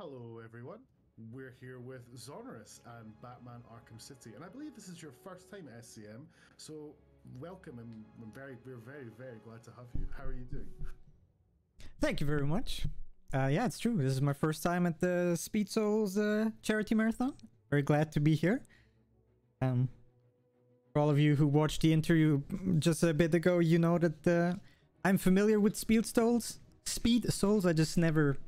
Hello everyone, we're here with Xoneris and Batman Arkham City, and I believe this is your first time at SCM, so welcome, and we're very glad to have you. How are you doing? Thank you very much. Yeah, it's true. This is my first time at the Speed Souls charity marathon. Very glad to be here. For all of you who watched the interview just a bit ago, you know that I'm familiar with Speed Souls. I just never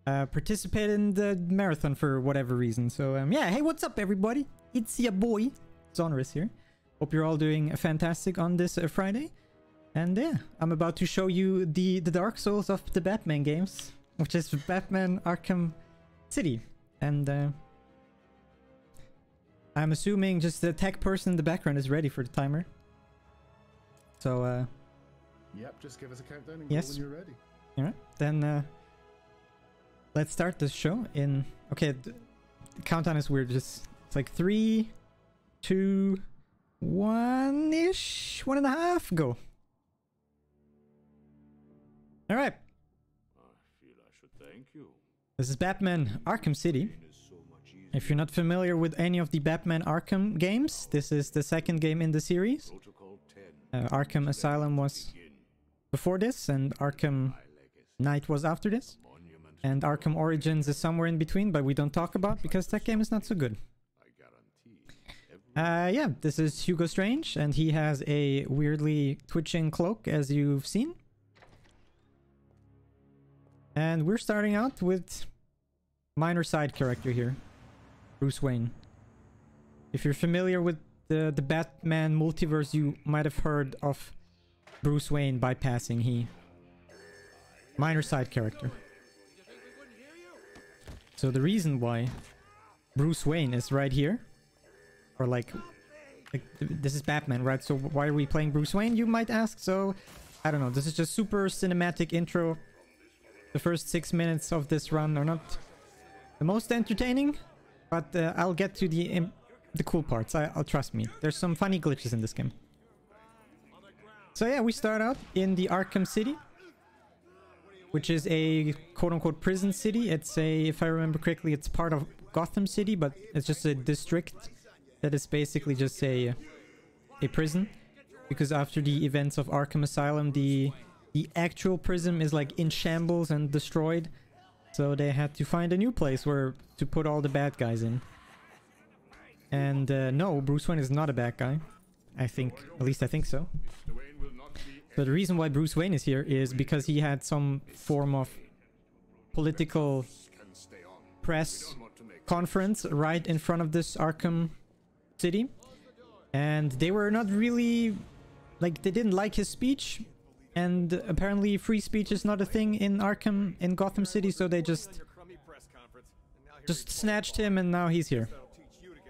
participated in the marathon for whatever reason. So yeah, hey, what's up everybody? It's your boy, Xoneris here. Hope you're all doing fantastic on this Friday. And yeah, I'm about to show you the Dark Souls of the Batman games, which is Batman Arkham City. And I'm assuming just the tech person in the background is ready for the timer. So yep, just give us a countdown and yes. go when you're ready. Alright, then let's start this show in... Okay, the countdown is weird. It's like 3, 2, 1-ish? 1.5? Go. Alright. I feel I should thank you. This is Batman Arkham City. If you're not familiar with any of the Batman Arkham games, this is the second game in the series. Arkham Asylum was before this, and Arkham Knight was after this. And Arkham Origins is somewhere in between, but we don't talk about because that game is not so good. Yeah, this is Hugo Strange, and he has a weirdly twitching cloak, as you've seen. And we're starting out with minor side character here, Bruce Wayne. If you're familiar with the Batman multiverse, you might have heard of Bruce Wayne bypassing. He minor side character. So the reason why Bruce Wayne is right here, or like this is Batman, right? So why are we playing Bruce Wayne, you might ask? So I don't know, this is just super cinematic intro. The first 6 minutes of this run are not the most entertaining, but I'll get to the cool parts. I'll trust me. There's some funny glitches in this game. So yeah, we start out in the Arkham City, which is a quote-unquote prison city. It's a, if I remember correctly, it's part of Gotham City, but it's just a district that is basically just a prison. Because after the events of Arkham Asylum, the actual prison is like in shambles and destroyed. So they had to find a new place where to put all the bad guys in. And no, Bruce Wayne is not a bad guy. I think, at least I think so. So the reason why Bruce Wayne is here is because he had some form of political press conference right in front of this Arkham City. And they were not really, like, they didn't like his speech. And apparently free speech is not a thing in Arkham, in Gotham City, so they just snatched him and now he's here.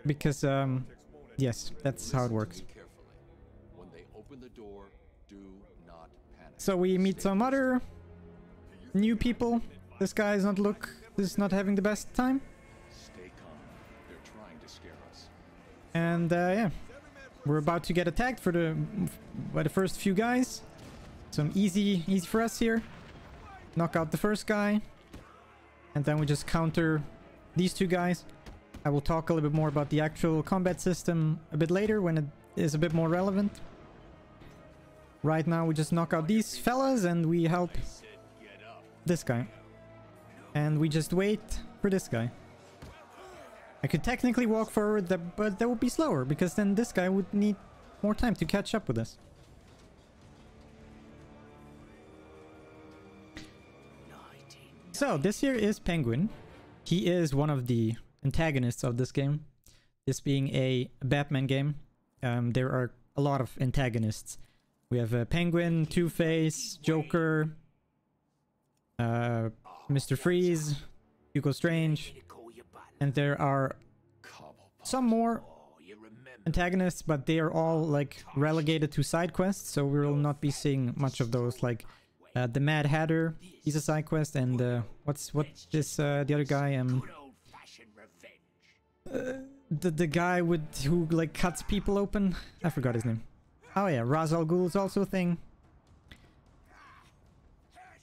Because, yes, that's how it works. So we meet some other new people. This guy is not having the best time. And yeah, we're about to get attacked by the first few guys. Some easy for us here. Knock out the first guy. And then we just counter these two guys. I will talk a little bit more about the actual combat system a bit later when it is a bit more relevant. Right now we just knock out these fellas and we help this guy. And we just wait for this guy. I could technically walk forward, but that would be slower because then this guy would need more time to catch up with us. So this here is Penguin. He is one of the antagonists of this game. This being a Batman game, there are a lot of antagonists. We have Penguin, Two-Face, Joker, Mr. Freeze, Hugo Strange, and there are some more antagonists, but they are all like relegated to side quests, so we will not be seeing much of those. Like the Mad Hatter, he's a side quest, and what's this the other guy? The guy who like cuts people open. I forgot his name. Oh yeah, Ra's al Ghul is also a thing.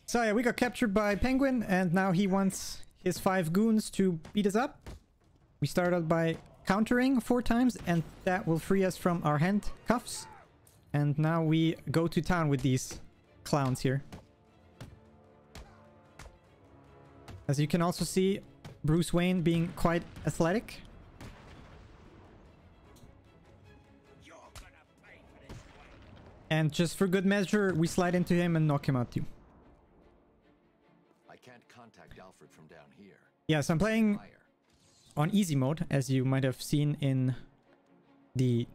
So yeah, we got captured by Penguin, and now he wants his 5 goons to beat us up. We start out by countering 4 times, and that will free us from our handcuffs. And now we go to town with these clowns here. As you can also see, Bruce Wayne being quite athletic. And just for good measure, we slide into him and knock him out too. I can't contact Alfred from down here. Yes, I'm playing on easy mode, as you might have seen in the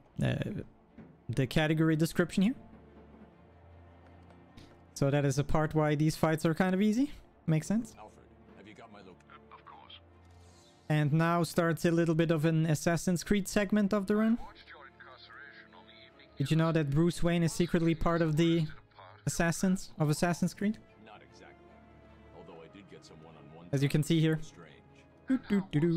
category description here. So that is a part why these fights are kind of easy. Makes sense. Alfred, have you got my Of course. And now starts a little bit of an Assassin's Creed segment of the run. Did you know that Bruce Wayne is secretly part of the Assassins of Assassin's Creed? Not exactly. Although I did get some one-on-one. As you can see here. Strange. Not good.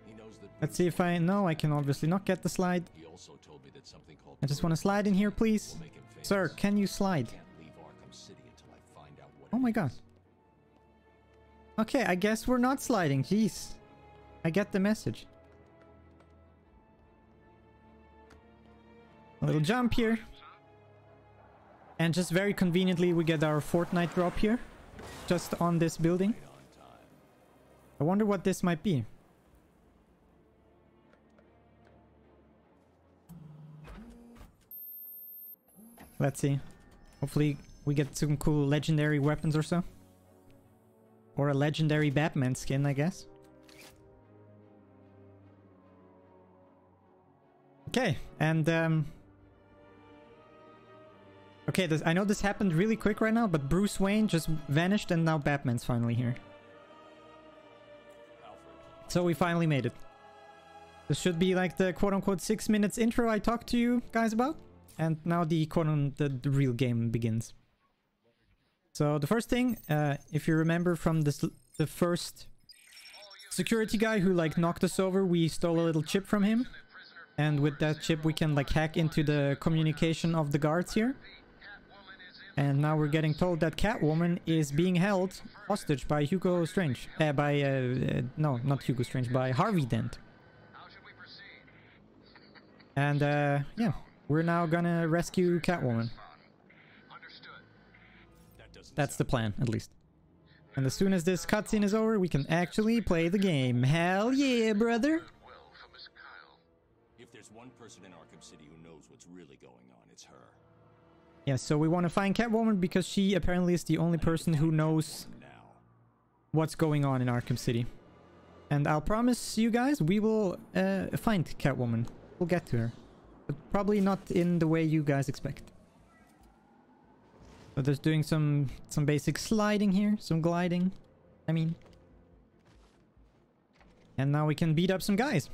He knows that. Let's see if I... No, I can obviously not get the slide. He also told me that something called I just want to slide in here, please. Sir, can you slide? Can't leave Arkham City until I find out what Oh my god. Okay, I guess we're not sliding. Jeez. I get the message. A little jump here. And just very conveniently we get our Fortnite drop here. Just on this building. I wonder what this might be. Let's see. Hopefully we get some cool legendary weapons or so. Or a legendary Batman skin, I guess. Okay, and okay, I know this happened really quick right now, but Bruce Wayne just vanished and now Batman's finally here. So we finally made it. This should be like the quote-unquote 6 minutes intro I talked to you guys about. And now the the real game begins. So the first thing, if you remember from the first security guy who like knocked us over, we stole a little chip from him. And with that chip we can like hack into the communication of the guards here. And now we're getting told that Catwoman is being held hostage by Hugo Strange. No, not Hugo Strange, by Harvey Dent. And yeah, we're now gonna rescue Catwoman. That's the plan, at least. And as soon as this cutscene is over, we can actually play the game. Hell yeah, brother! If there's one person in Arkham City who knows what's really going on, it's her. Yeah, so we want to find Catwoman because she apparently is the only person who knows what's going on in Arkham City. And I'll promise you guys, we will find Catwoman. We'll get to her. But probably not in the way you guys expect. But there's doing some basic sliding here, some gliding, I mean. And now we can beat up some guys.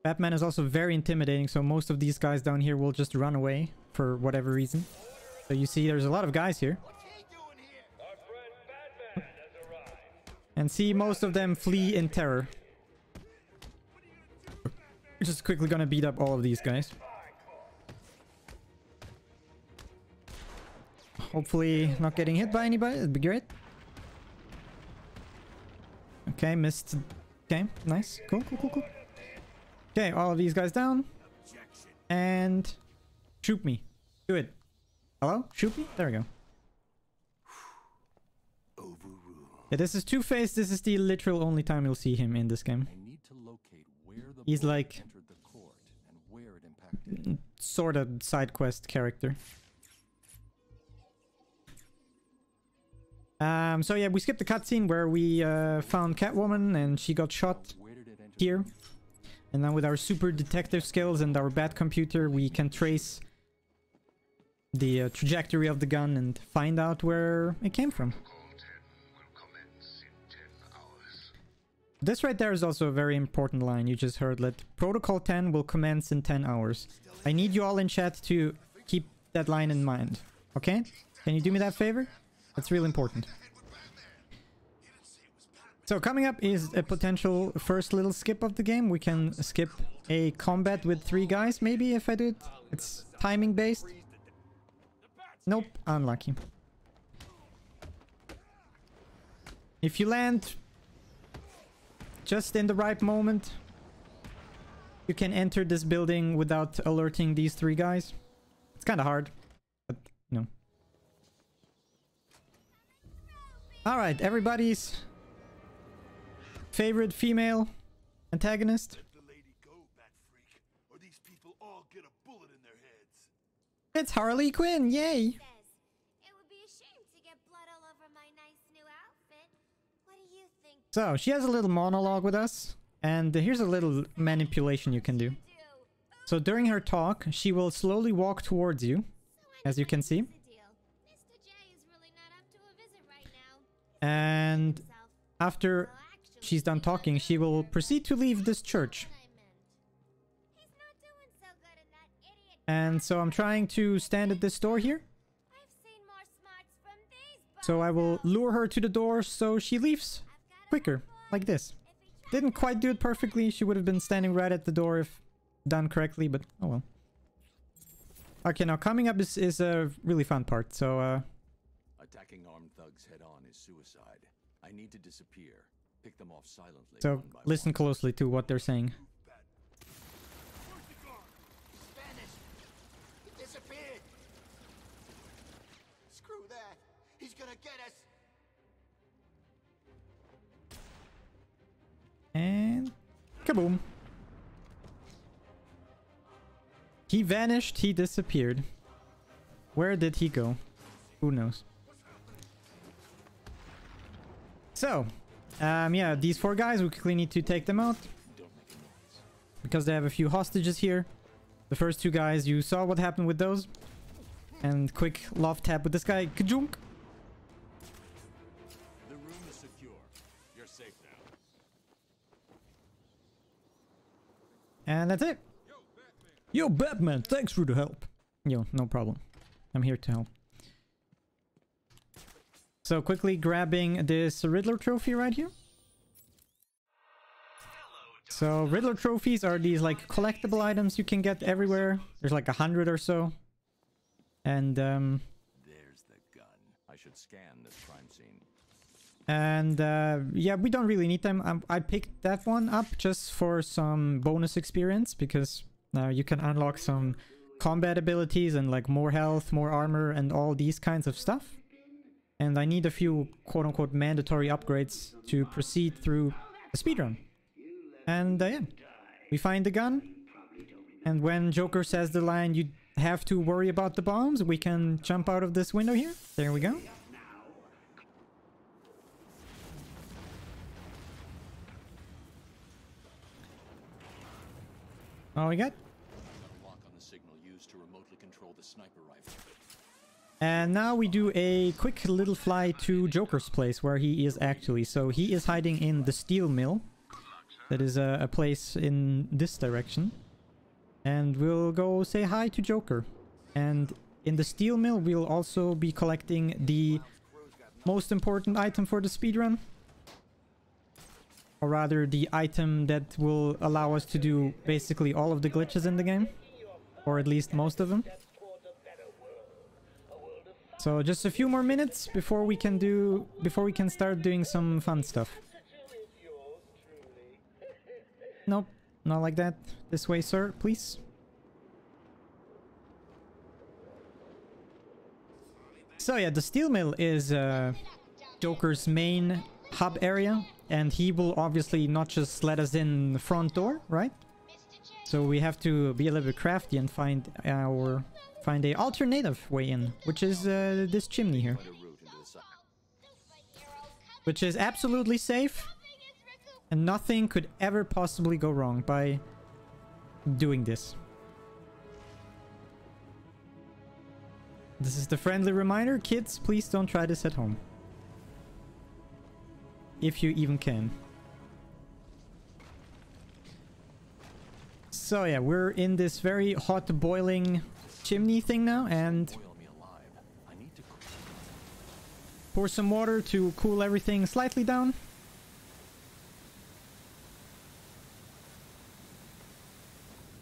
Batman is also very intimidating, so most of these guys down here will just run away for whatever reason. So you see there's a lot of guys here. And see, most of them flee in terror. We're just quickly gonna beat up all of these guys. Hopefully not getting hit by anybody, that'd be great. Okay, missed. Okay, nice. Cool. Okay, all of these guys down. And shoot me. Do it. Hello? Shoot me? There we go. Yeah, this is Two-Face. This is the literal only time you'll see him in this game. He's like sort of side quest character. So yeah, we skipped the cutscene where we found Catwoman and she got shot here. And now with our super detective skills and our bad computer, we can trace the trajectory of the gun and find out where it came from. This right there is also a very important line you just heard. That Protocol 10 will commence in 10 hours. I need you all in chat to keep that line in mind. Okay? Can you do me that favor? That's really important. So coming up is a potential first little skip of the game. We can skip a combat with 3 guys, maybe, if I do it. It's timing based. Nope, unlucky. If you land just in the right moment, you can enter this building without alerting these 3 guys. It's kind of hard, but you know. Alright, everybody's favorite female antagonist. Let the lady go, bat freak, or these people all get a bullet in their heads. It's Harley Quinn, yay! It would be a shame to get blood all over my nice new outfit. What do you think? So, she has a little monologue with us, and here's a little manipulation you can do. So during her talk, she will slowly walk towards you, as you can see. And after she's done talking, she will proceed to leave this church. And so I'm trying to stand at this door here. So I will lure her to the door so she leaves quicker, like this. Didn't quite do it perfectly. She would have been standing right at the door if done correctly, but oh well. Okay, now coming up is a really fun part, so Attacking armed thugs head on is suicide. I need to disappear. Pick them off silently. so one by listen one. closely to what they're saying. Spanish! He disappeared! Screw that! He's gonna get us! And kaboom. He vanished, he disappeared. Where did he go? Who knows? So, yeah, these 4 guys, we quickly need to take them out. Because they have a few hostages here. The first 2 guys, you saw what happened with those. And quick love tap with this guy. Kajunk! The room is secure. You're safe now. And that's it. Yo, Batman, thanks for the help. Yo, no problem. I'm here to help. So quickly grabbing this Riddler trophy right here. So Riddler trophies are these like collectible items you can get everywhere. There's like 100 or so. And There's the gun. I should scan this crime scene. and yeah, we don't really need them. I picked that one up just for some bonus experience because you can unlock some combat abilities and like more health, more armor, and all these kinds of stuff. And I need a few quote-unquote mandatory upgrades to proceed through a speedrun. And yeah, we find the gun. And when Joker says the line, you have to worry about the bombs, we can jump out of this window here. There we go. All we got. Lock on the signal used to remotely control the sniper rifle. And now we do a quick little fly to Joker's place where he is actually. So he is hiding in the steel mill. That is a place in this direction. And we'll go say hi to Joker. And in the steel mill we'll also be collecting the most important item for the speedrun. Or rather the item that will allow us to do basically all of the glitches in the game. Or at least most of them. So just a few more minutes before we can start doing some fun stuff. Nope, not like that. This way, sir, please. So yeah, the steel mill is Joker's main hub area, and he will obviously not just let us in the front door, right? So we have to be a little bit crafty and find a alternative way in, which is this chimney here, which is absolutely safe, and nothing could ever possibly go wrong by doing this. This is the friendly reminder, kids, please don't try this at home. If you even can. So yeah, we're in this very hot boiling chimney thing now, and pour some water to cool everything slightly down.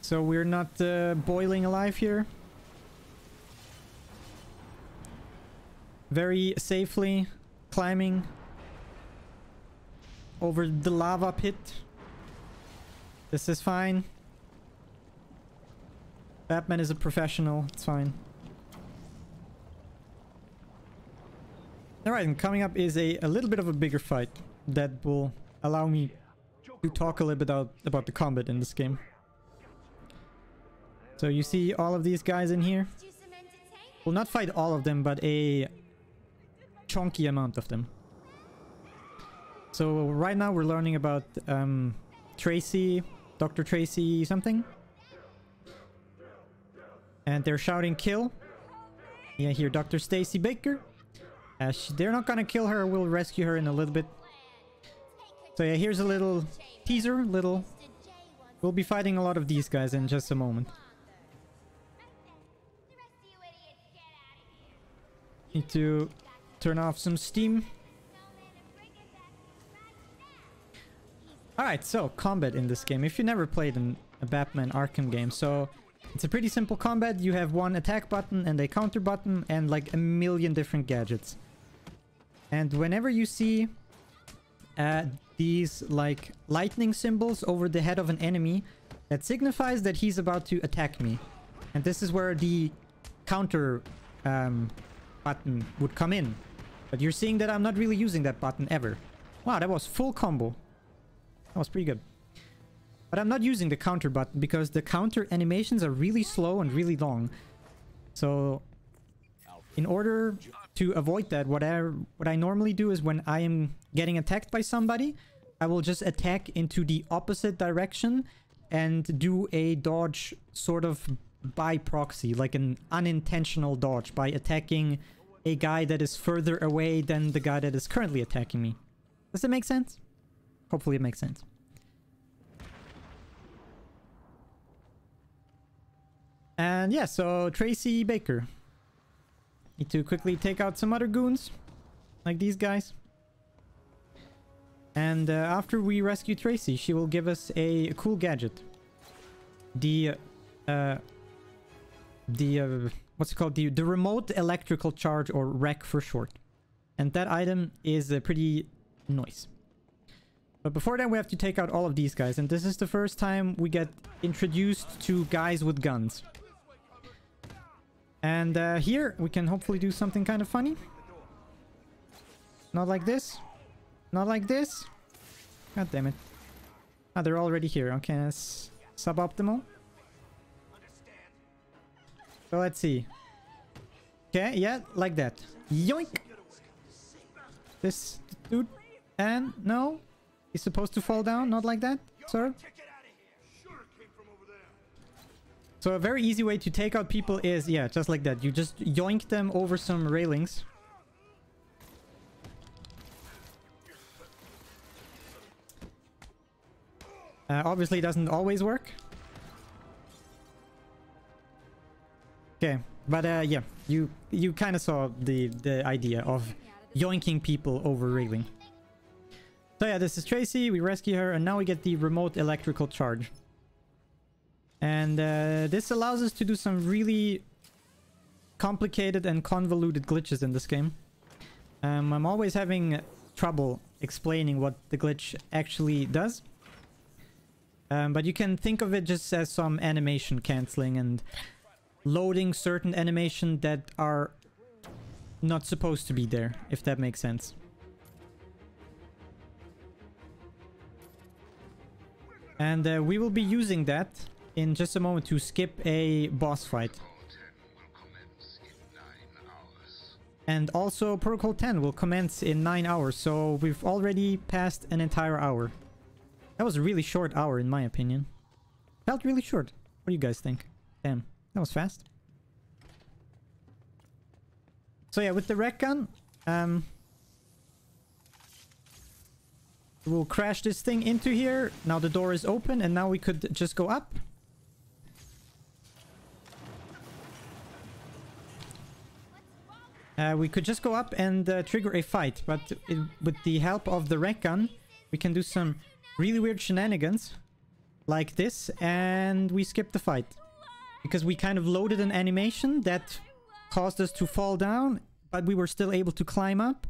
So we're not boiling alive here. Very safely climbing over the lava pit. This is fine. Batman is a professional. It's fine. Alright, and coming up is a little bit of a bigger fight that will allow me to talk a little bit about the combat in this game. So you see all of these guys in here. We'll not fight all of them, but a chunky amount of them. So right now we're learning about Tracy, Dr. Tracy something. And they're shouting kill. Yeah, here, Dr. Stacy Baker. They're not gonna kill her, we'll rescue her in a little bit. So yeah, here's a little teaser, We'll be fighting a lot of these guys in just a moment. Need to turn off some steam. Alright, so combat in this game. If you never played a Batman Arkham game, so it's a pretty simple combat. You have one attack button and a counter button and like a million different gadgets. And whenever you see these like lightning symbols over the head of an enemy, that signifies that he's about to attack me. And this is where the counter button would come in. But you're seeing that I'm not really using that button ever. Wow, that was full combo. That was pretty good. But I'm not using the counter button because the counter animations are really slow and really long. So in order to avoid that, what I normally do is when I am getting attacked by somebody, I will just attack into the opposite direction and do a dodge sort of by proxy, like an unintentional dodge by attacking a guy that is further away than the guy that is currently attacking me. Does that make sense? Hopefully it makes sense. And yeah, so Tracy Baker. Need to quickly take out some other goons. Like these guys. And after we rescue Tracy, she will give us a cool gadget. The what's it called? The remote electrical charge, or REC for short. And that item is pretty nice. But before that, we have to take out all of these guys. And this is the first time we get introduced to guys with guns. And here, we can hopefully do something kind of funny. Not like this. Not like this. God damn it. Ah, they're already here. Okay, that's suboptimal. So let's see. Okay, yeah, like that. Yoink! This dude. And no. He's supposed to fall down, not like that, sir. So a very easy way to take out people is, yeah, just like that. You just yoink them over some railings. Obviously, it doesn't always work. Okay, but yeah, you kind of saw the idea of yoinking people over railing. So yeah, this is Tracy. We rescue her, and now we get the remote electrical charge. And this allows us to do some really complicated and convoluted glitches in this game. I'm always having trouble explaining what the glitch actually does. But you can think of it just as some animation cancelling and loading certain animation that are not supposed to be there, if that makes sense. And we will be using that in just a moment to skip a boss fight. And also Protocol 10 will commence in 9 hours, so we've already passed an entire hour. That was a really short hour in my opinion. Felt really short. What do you guys think? Damn, that was fast. So yeah, with the REC gun, we'll crash this thing into here. Now the door is open and now we could just go up. We could just go up and trigger a fight, but with the help of the REC gun, we can do some really weird shenanigans like this, and we skip the fight. Because we kind of loaded an animation that caused us to fall down, but we were still able to climb up.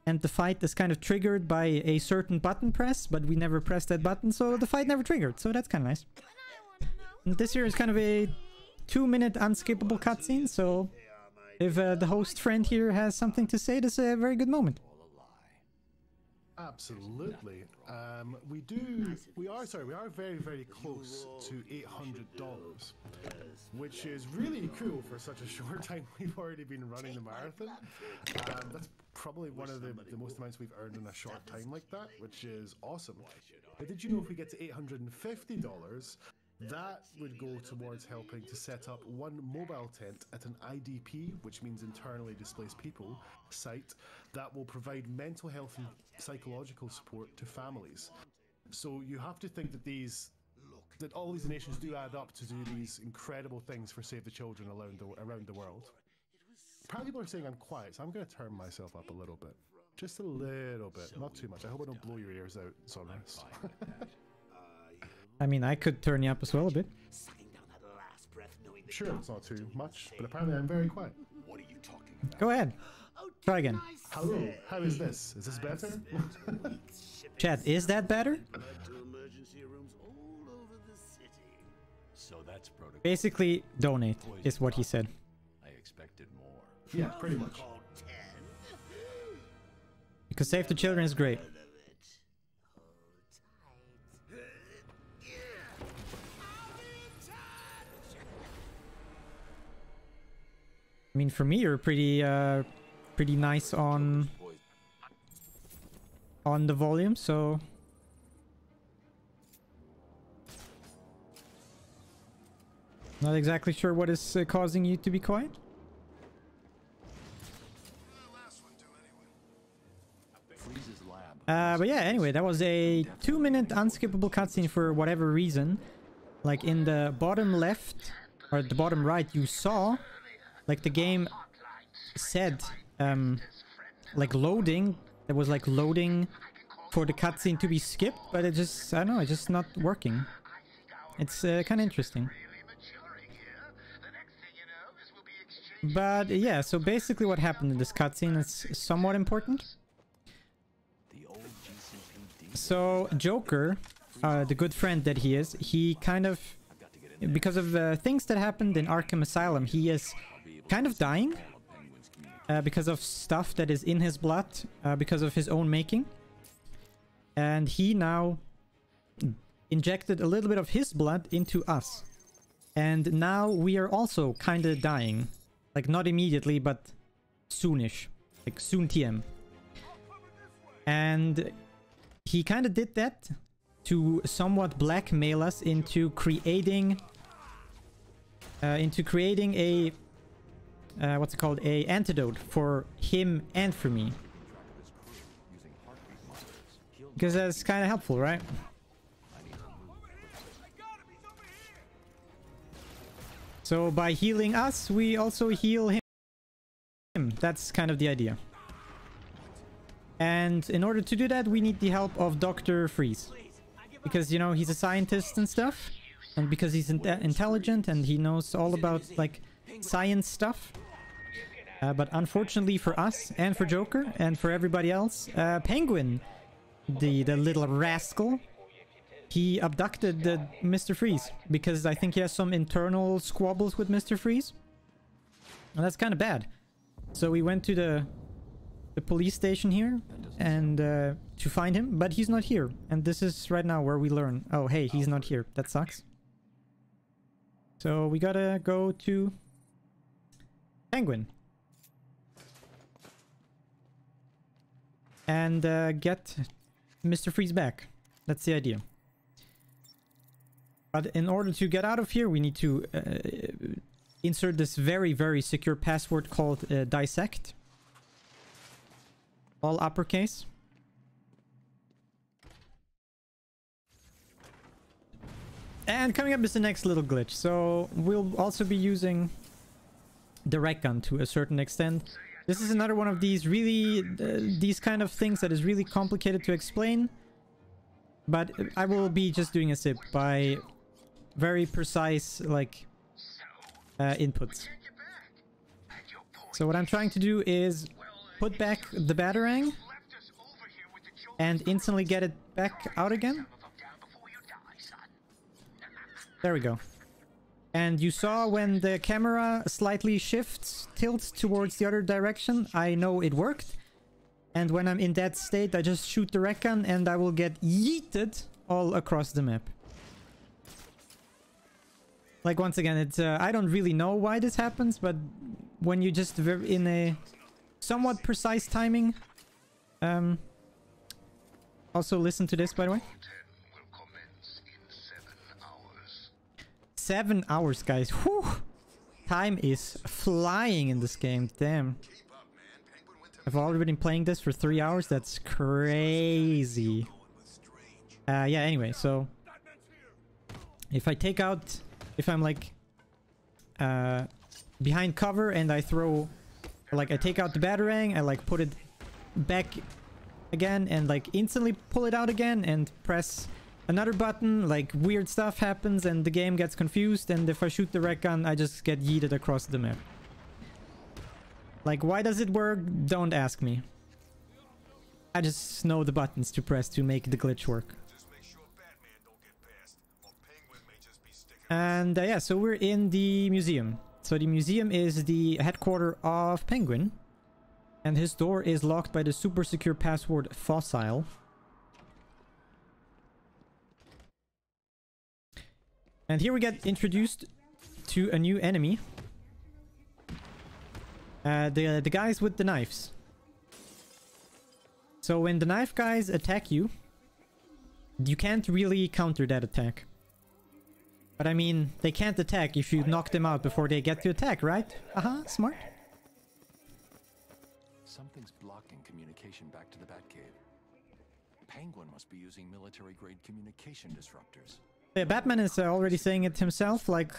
and the fight is kind of triggered by a certain button press, but we never pressed that button, so the fight never triggered. So that's kind of nice. And this here is kind of a 2-minute unskippable cutscene, so if the host friend here has something to say, this is a very good moment. Absolutely. We are very, very close to $800, which is really cool for such a short time. We've already been running the marathon. That's probably one of the most amounts we've earned in a short time like that, which is awesome. But did you know if we get to $850, that would go towards helping to set up one mobile tent at an IDP, which means internally displaced people, site that will provide mental health and psychological support to families. So you have to think that all these donations do add up to do these incredible things for Save the Children around the world. Probably people are saying I'm quiet, so I'm going to turn myself up a little bit. Just a little bit, not too much. I hope I don't blow your ears out, Xoneris. I mean, I could turn you up as well a bit. Sure, it's not too much, but apparently I'm very quiet. What are you talking about? Go ahead. Try again. Hello, how is this? Is this better? Chat, is that better? So that's protocol. Basically, donate is what he said. I expected more. Yeah, pretty much. Because Save the Children is great. I mean, for me, you're pretty nice on the volume, so not exactly sure what is causing you to be quiet. But yeah, anyway, that was a 2-minute unskippable cutscene for whatever reason. Like in the bottom left or the bottom right, you saw like the game said like loading. It was like loading for the cutscene to be skipped, but it just, I don't know, it's just not working. It's kind of interesting. But yeah, so basically what happened in this cutscene is somewhat important. So Joker, the good friend that he is, he kind of, because of things that happened in Arkham Asylum, he is kind of dying because of stuff that is in his blood, because of his own making. And he now injected a little bit of his blood into us. And now we are also kind of dying. Like not immediately, but soonish. Like soon TM. And he kind of did that to somewhat blackmail us into creating a what's it called, a antidote for him and for me, because that's kind of helpful, right? So by healing us, we also heal him. That's kind of the idea. And in order to do that, we need the help of Dr. Freeze. Because, you know, he's a scientist and stuff. And because he's intelligent and he knows all about, like, science stuff. But unfortunately for us, and for Joker, and for everybody else, Penguin, the little rascal, he abducted Mr. Freeze. Because I think he has some internal squabbles with Mr. Freeze. And that's kind of bad. So we went to the police station here and to find him, but he's not here. And this is right now where we learn, oh hey, he's not here. That sucks. So we gotta go to Penguin and get Mr. Freeze back. That's the idea. But in order to get out of here, we need to insert this very, very secure password called dissect. All uppercase. And coming up is the next little glitch. So we'll also be using the rec gun to a certain extent. This is another one of these really, these kind of things that is really complicated to explain. But I will be just doing a sip by very precise, like, inputs. So what I'm trying to do is put back the Batarang and instantly get it back out again. There we go. And you saw when the camera slightly tilts towards the other direction, I know it worked. And when I'm in that state, I just shoot the rec gun and I will get yeeted all across the map. Like, once again, it's I don't really know why this happens, but when you just in a somewhat precise timing. Also listen to this, by the way. 7 hours, guys. Whew. Time is flying in this game. Damn. I've already been playing this for 3 hours. That's crazy. Yeah, anyway, so if I take out, if I'm like behind cover and I throw, like I take out the batarang, I like put it back again and like instantly pull it out again and press another button, like weird stuff happens and the game gets confused, and if I shoot the rec gun I just get yeeted across the map. Like, why does it work? Don't ask me. I just know the buttons to press to make the glitch work. And yeah, so we're in the museum. So the museum is the headquarters of Penguin, and his door is locked by the super secure password Fossil. And here we get introduced to a new enemy. The guys with the knives. So when the knife guys attack you, you can't really counter that attack. But I mean, they can't attack if you knock them out before they get to attack, right? Smart. Something's blocking communication back to the Batcave. Penguin must be using military-grade communication disruptors. Yeah, Batman is already saying it himself, like...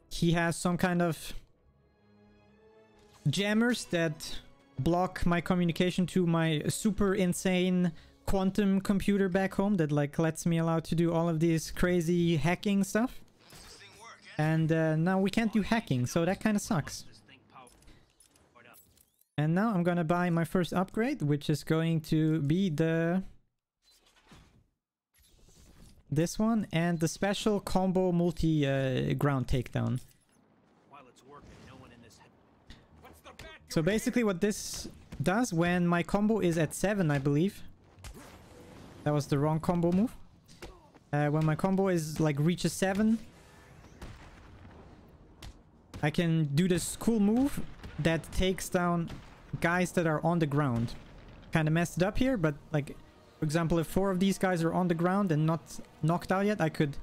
he has some kind of... jammers that block my communication to my super insane quantum computer back home that like lets me allow to do all of these crazy hacking stuff. And now we can't do hacking, so that kind of sucks. And now I'm gonna buy my first upgrade, which is going to be this one and the special combo multi-ground takedown. So basically what this does when my combo is at 7, I believe. That was the wrong combo move. When my combo is like reaches 7, I can do this cool move that takes down guys that are on the ground. Kind of messed it up here, but like, for example, if 4 of these guys are on the ground and not knocked out yet, I could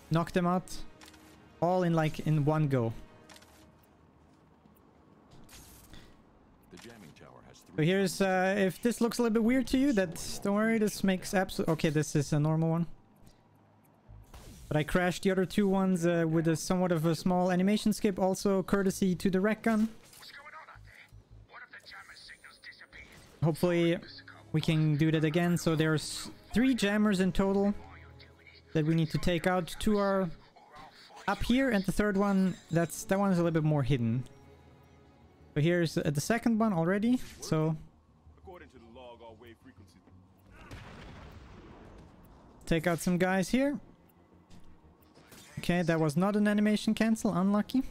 knock them out all in like in one go. So here's, if this looks a little bit weird to you, don't worry, this makes absolute... Okay, this is a normal one. But I crashed the other 2 ones with a somewhat of a small animation skip, also courtesy to the rec gun. Hopefully we can do that again. So there's 3 jammers in total that we need to take out. 2 are up here, and the third one, that one is a little bit more hidden. So here's the second one already, so... take out some guys here. Okay, that was not an animation cancel, unlucky.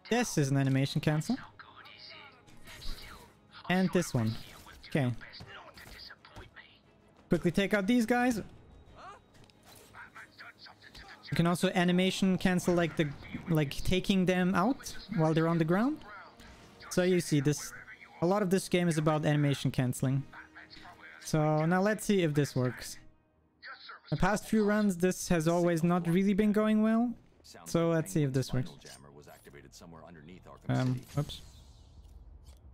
This is an animation cancel. And this one. Okay. Quickly take out these guys. You can also animation cancel like taking them out while they're on the ground. So you see this, a lot of this game is about animation canceling. So now let's see if this works. The past few runs this has always not really been going well. So let's see if this works. Oops.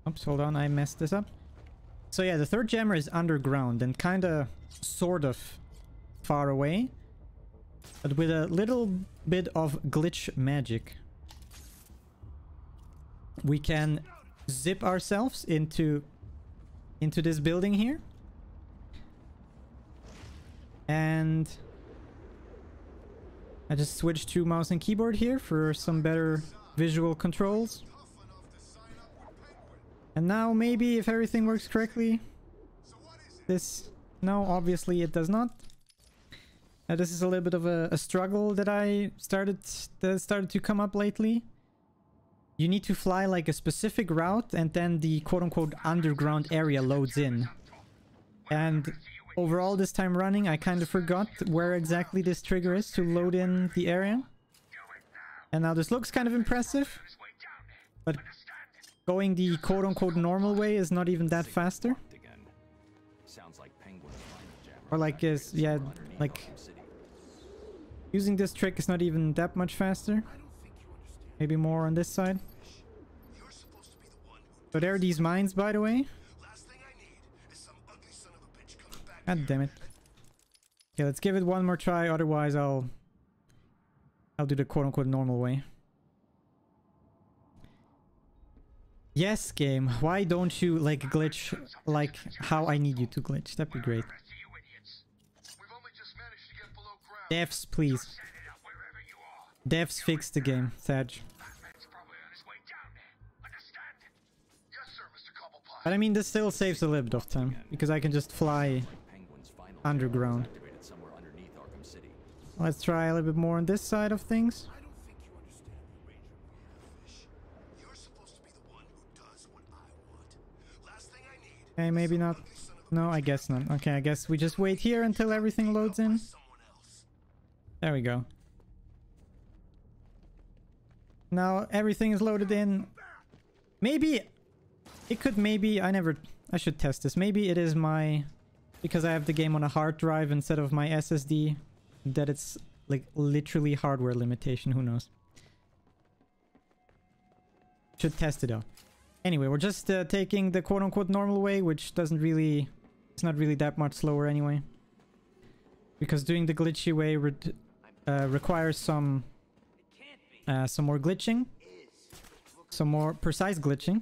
Oops, hold on, I messed this up. So yeah, the third jammer is underground and kinda sort of far away. But with a little bit of glitch magic, we can zip ourselves into this building here. And I just switched to mouse and keyboard here for some better visual controls. And now maybe if everything works correctly, this... No, obviously it does not. This is a little bit of a struggle that started to come up lately. You need to fly like a specific route and then the quote-unquote underground area loads in. And overall this time running, I kind of forgot where exactly this trigger is to load in the area. And now this looks kind of impressive. But going the quote-unquote normal way is not even that faster. Or like is, yeah, like... Using this trick is not even that much faster. Maybe more on this side. So there are these mines, by the way. God damn it. Okay, let's give it one more try. Otherwise, I'll do the quote-unquote normal way. Yes, game. Why don't you like glitch like how I need you to glitch? That'd be great. Devs, please. Devs, fix the game, Sag. But I mean, this still saves a little bit of time, because I can just fly underground. Let's try a little bit more on this side of things. Okay, maybe not. No, I guess not. Okay, I guess we just wait here until everything loads in. There we go. Now everything is loaded in. Maybe it could, maybe I should test this. Maybe it is my, because I have the game on a hard drive instead of my SSD, that it's like literally hardware limitation. Who knows? Should test it out. Anyway, we're just taking the quote-unquote normal way, which doesn't really, it's not really that much slower anyway, because doing the glitchy way requires some more glitching, some more precise glitching.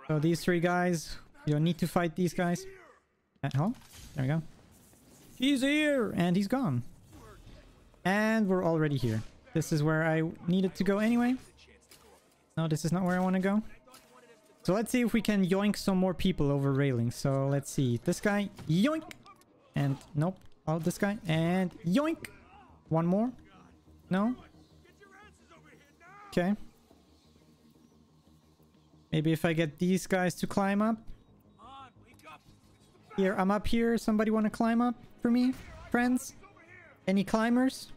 So these three guys, you don't need to fight these guys. Oh, there we go. He's here and he's gone. And we're already here. This is where I needed to go anyway. No, this is not where I want to go. So let's see if we can yoink some more people over railings. So let's see. This guy, yoink. And nope. Oh, this guy. And yoink. One more. No. Okay. Maybe if I get these guys to climb up. Here, I'm up here. Somebody want to climb up for me? Friends? Any climbers?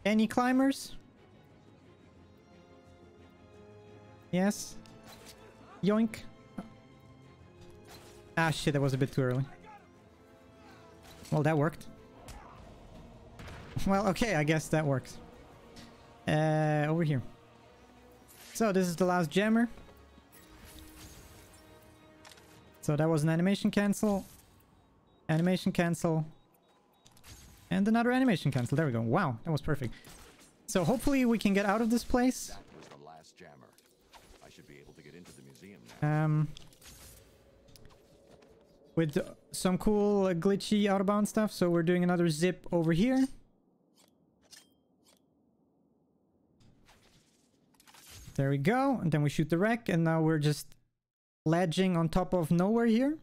Any climbers? Yes. Yoink. Ah, shit, that was a bit too early. Well, that worked. Well, okay, I guess that works. Over here. So, this is the last jammer. So, that was an animation cancel. Animation cancel. And another animation cancel. There we go. Wow, that was perfect. So, hopefully we can get out of this place. That was the last jammer. I should be able to get into the museum now. With some cool glitchy out-of-bounds stuff. So we're doing another zip over here. There we go. And then we shoot the wreck. And now we're just ledging on top of nowhere here.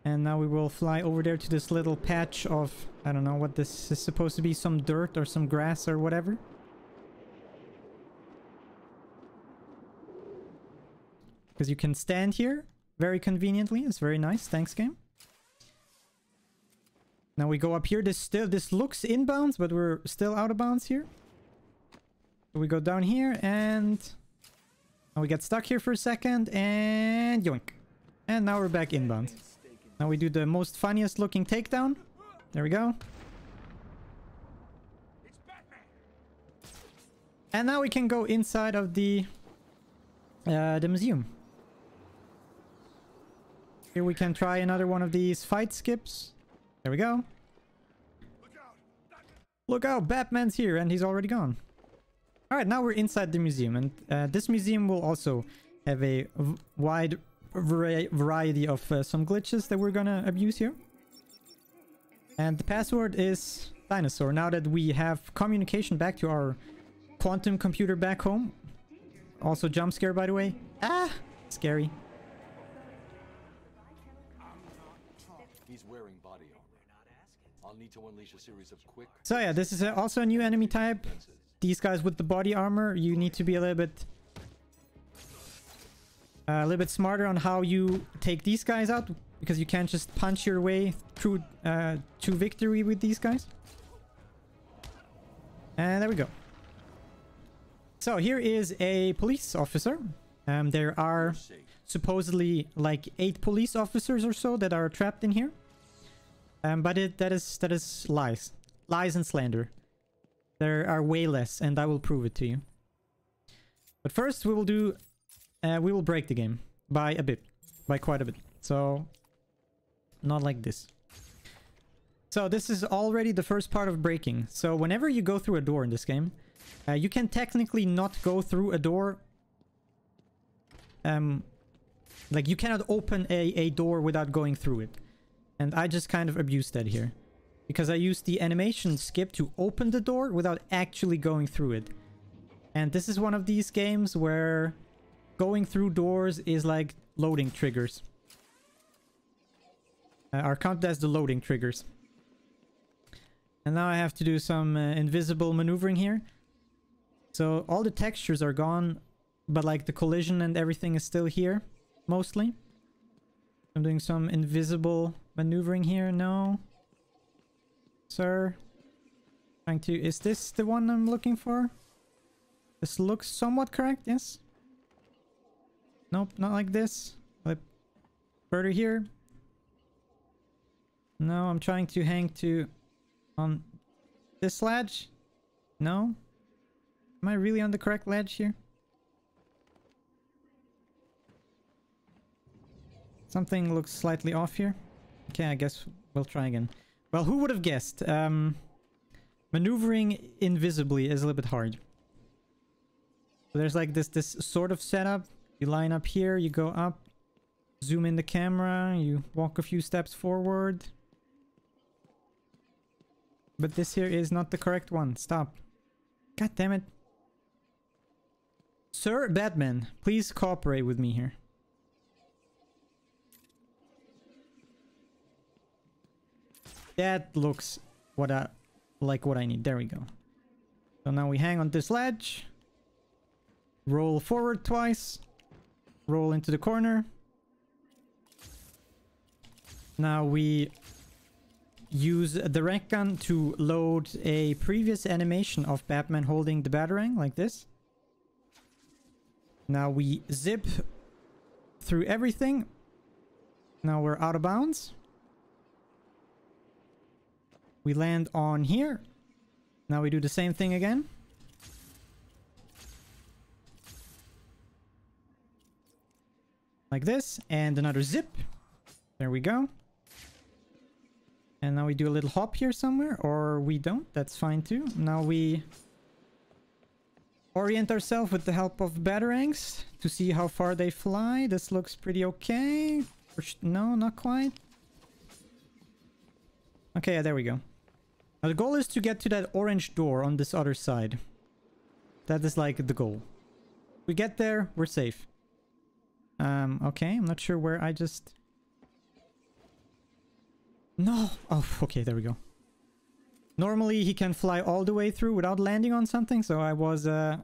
And now we will fly over there to this little patch of... I don't know what this is supposed to be. Some dirt or some grass or whatever. Because you can stand here. Very conveniently. It's very nice. Thanks, game. Now we go up here. This looks inbounds, but we're still out of bounds here. So we go down here and we get stuck here for a second and yoink. And now we're back inbound. Now we do the most funniest looking takedown. There we go. And now we can go inside of the museum. Here we can try another one of these fight skips. There we go. Look out, Batman's here and he's already gone. Alright, now we're inside the museum. And this museum will also have a wide variety of some glitches that we're gonna abuse here. And the password is dinosaur. Now that we have communication back to our quantum computer back home, Also jump scare, by the way. Ah! Scary. He's wearing body armor. I'll need to unleash a series of quick... So yeah, this is also a new enemy type. These guys with the body armor, you need to be a little bit smarter on how you take these guys out, because you can't just punch your way through to victory with these guys. And there we go. So here is a police officer. There are supposedly like 8 police officers or so that are trapped in here. But that is lies. Lies and slander. There are way less, and I will prove it to you. But first we will do... we will break the game. By a bit. By quite a bit. So... not like this. So this is already the first part of breaking. So whenever you go through a door in this game... you can technically not go through a door. Like, you cannot open a door without going through it. And I just kind of abused that here. Because I used the animation skip to open the door without actually going through it. And this is one of these games where going through doors is like loading triggers. Are counted as the loading triggers. And now I have to do some invisible maneuvering here. So all the textures are gone, but like the collision and everything is still here, mostly. I'm doing some invisible maneuvering here. No. Sir. Trying to... is this the one I'm looking for? This looks somewhat correct, yes? Nope, not like this. Like further here. No, I'm trying to hang to... on this ledge? No? Am I really on the correct ledge here? Something looks slightly off here. Okay, I guess we'll try again. Well, who would have guessed? Maneuvering invisibly is a little bit hard. So there's like this sort of setup. You line up here, you go up, zoom in the camera, you walk a few steps forward. But this here is not the correct one. Stop. God damn it. Sir Batman, please cooperate with me here. That looks what I need. There we go. So now we hang on this ledge. Roll forward twice. Roll into the corner. Now we use the rank gun to load a previous animation of Batman holding the Batarang like this. Now we zip through everything. Now we're out of bounds. We land on here. Now we do the same thing again. Like this. And another zip. There we go. And now we do a little hop here somewhere. Or we don't. That's fine too. Now we orient ourselves with the help of Batarangs to see how far they fly. This looks pretty okay. No, not quite. Okay, yeah, there we go. Now the goal is to get to that orange door on this other side. That is like the goal. If we get there, we're safe. Okay, I'm not sure where I just... No! Oh, okay, there we go. Normally he can fly all the way through without landing on something, so I was had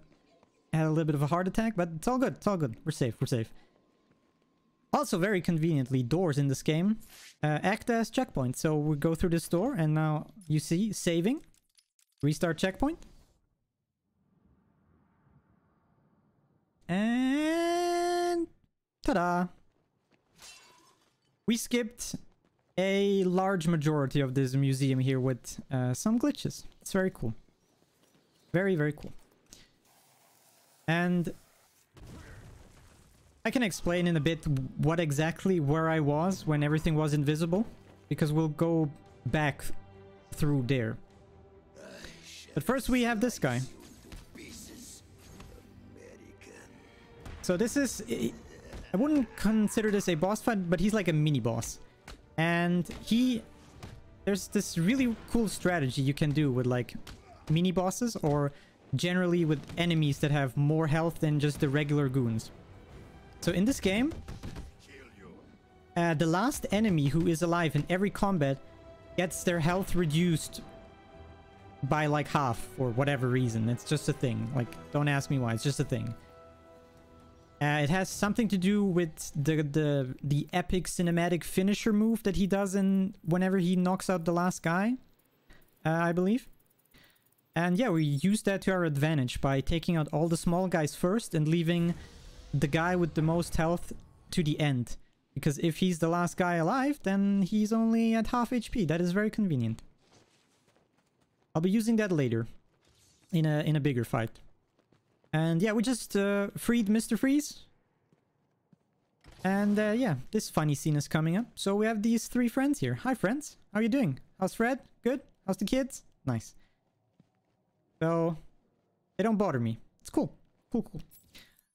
a little bit of a heart attack, but it's all good, it's all good. We're safe, we're safe. Also, very conveniently, doors in this game act as checkpoints. So we go through this door, and now you see saving, restart checkpoint, and ta-da! We skipped a large majority of this museum here with some glitches. It's very cool. Very, very cool. And I can explain in a bit what exactly where I was when everything was invisible, because we'll go back through there. But first we have this guy. So this is... I wouldn't consider this a boss fight, but he's like a mini boss. And there's this really cool strategy you can do with like mini bosses, or generally with enemies that have more health than just the regular goons. So in this game, the last enemy who is alive in every combat gets their health reduced by like half for whatever reason. It's just a thing. Like, don't ask me why. It's just a thing. It has something to do with the epic cinematic finisher move that he does whenever he knocks out the last guy, I believe. And yeah, we use that to our advantage by taking out all the small guys first and leaving the guy with the most health to the end. Because if he's the last guy alive, then he's only at half HP. That is very convenient. I'll be using that later in a bigger fight. And yeah, we just freed Mr. Freeze. And yeah, this funny scene is coming up. So we have these 3 friends here. Hi friends, how are you doing? How's Fred? Good? How's the kids? Nice. So they don't bother me. It's cool. Cool.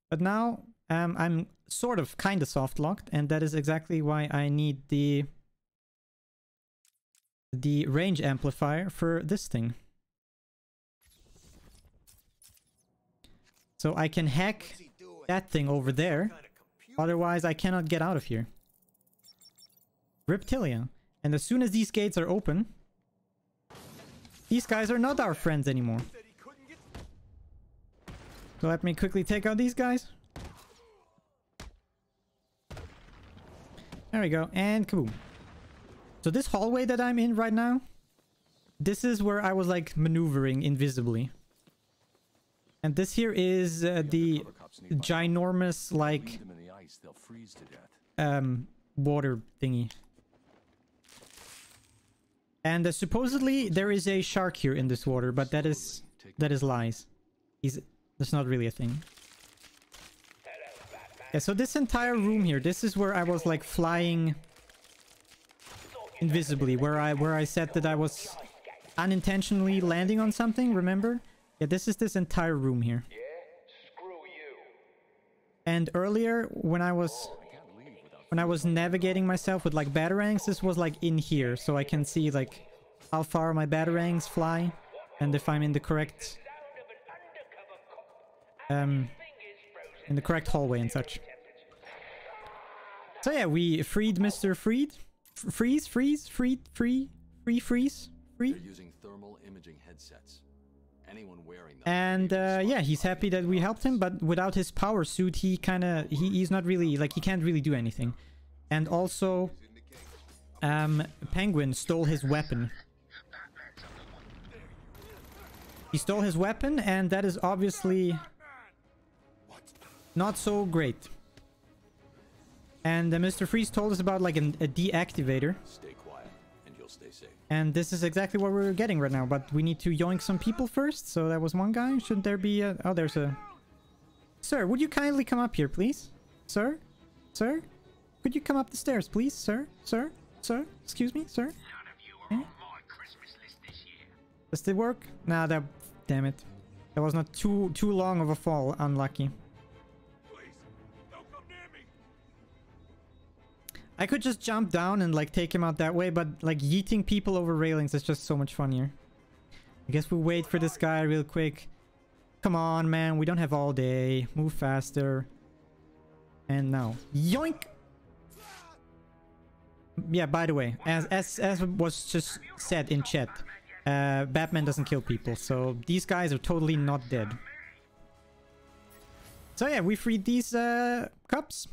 But now I'm sort of kind of soft locked, and that is exactly why I need the range amplifier for this thing. So I can hack that thing over there. Otherwise I cannot get out of here. Reptilia. And as soon as these gates are open, these guys are not our friends anymore. So let me quickly take out these guys. There we go. And kaboom. So this hallway that I'm in right now, this is where I was like maneuvering invisibly. And this here is the ginormous like water thingy. And supposedly there is a shark here in this water, but that is lies. That's not really a thing. Yeah, so this entire room here, this is where I was like flying invisibly, where I said that I was unintentionally landing on something, remember? Yeah, this is this entire room here. And earlier when I was navigating myself with like batarangs, this was like in here, so I can see like how far my batarangs fly and if I'm in the correct hallway and such. So yeah, we freed Mr. Freeze. They're using thermal imaging headsets. Anyone wearing them. And yeah, he's happy that we helped him, but without his power suit, he's not really like, he can't really do anything. And also, Penguin stole his weapon. He stole his weapon, and that is obviously not so great. And Mr. Freeze told us about like a deactivator. Stay quiet, and you'll stay safe. And this is exactly what we're getting right now, but we need to yoink some people first. So that was one guy. Shouldn't there be a... Oh, there's a... Sir, would you kindly come up here, please? Sir? Sir? Could you come up the stairs, please? Sir? Sir? Sir? Excuse me, sir? Does it work? Nah, that... Damn it. That was not too long of a fall. Unlucky. I could just jump down and like take him out that way, but like yeeting people over railings is just so much funnier. I guess we'll wait for this guy real quick. Come on, man. We don't have all day. Move faster. And now. Yoink! Yeah, by the way, as was just said in chat, Batman doesn't kill people, so these guys are totally not dead. So yeah, we freed these cops.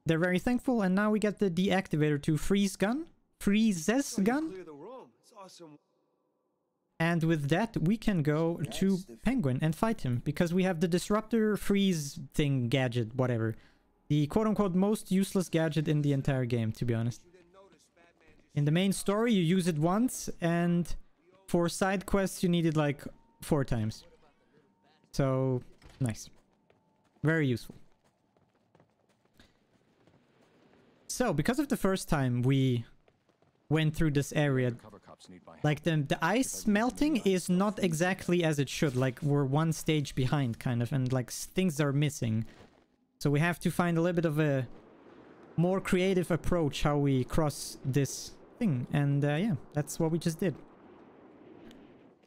They're very thankful, and now we get the deactivator to Freeze's gun. And with that, we can go to Penguin and fight him, because we have the Disruptor Freeze thing gadget, whatever. The quote-unquote most useless gadget in the entire game, to be honest. In the main story, you use it once, and for side quests, you need it like 4 times. So, nice. Very useful. So, because of the first time we went through this area, like the ice melting is not exactly as it should. Like, we're one stage behind, kind of, and like things are missing. So we have to find a little bit of a more creative approach how we cross this thing. And yeah, that's what we just did.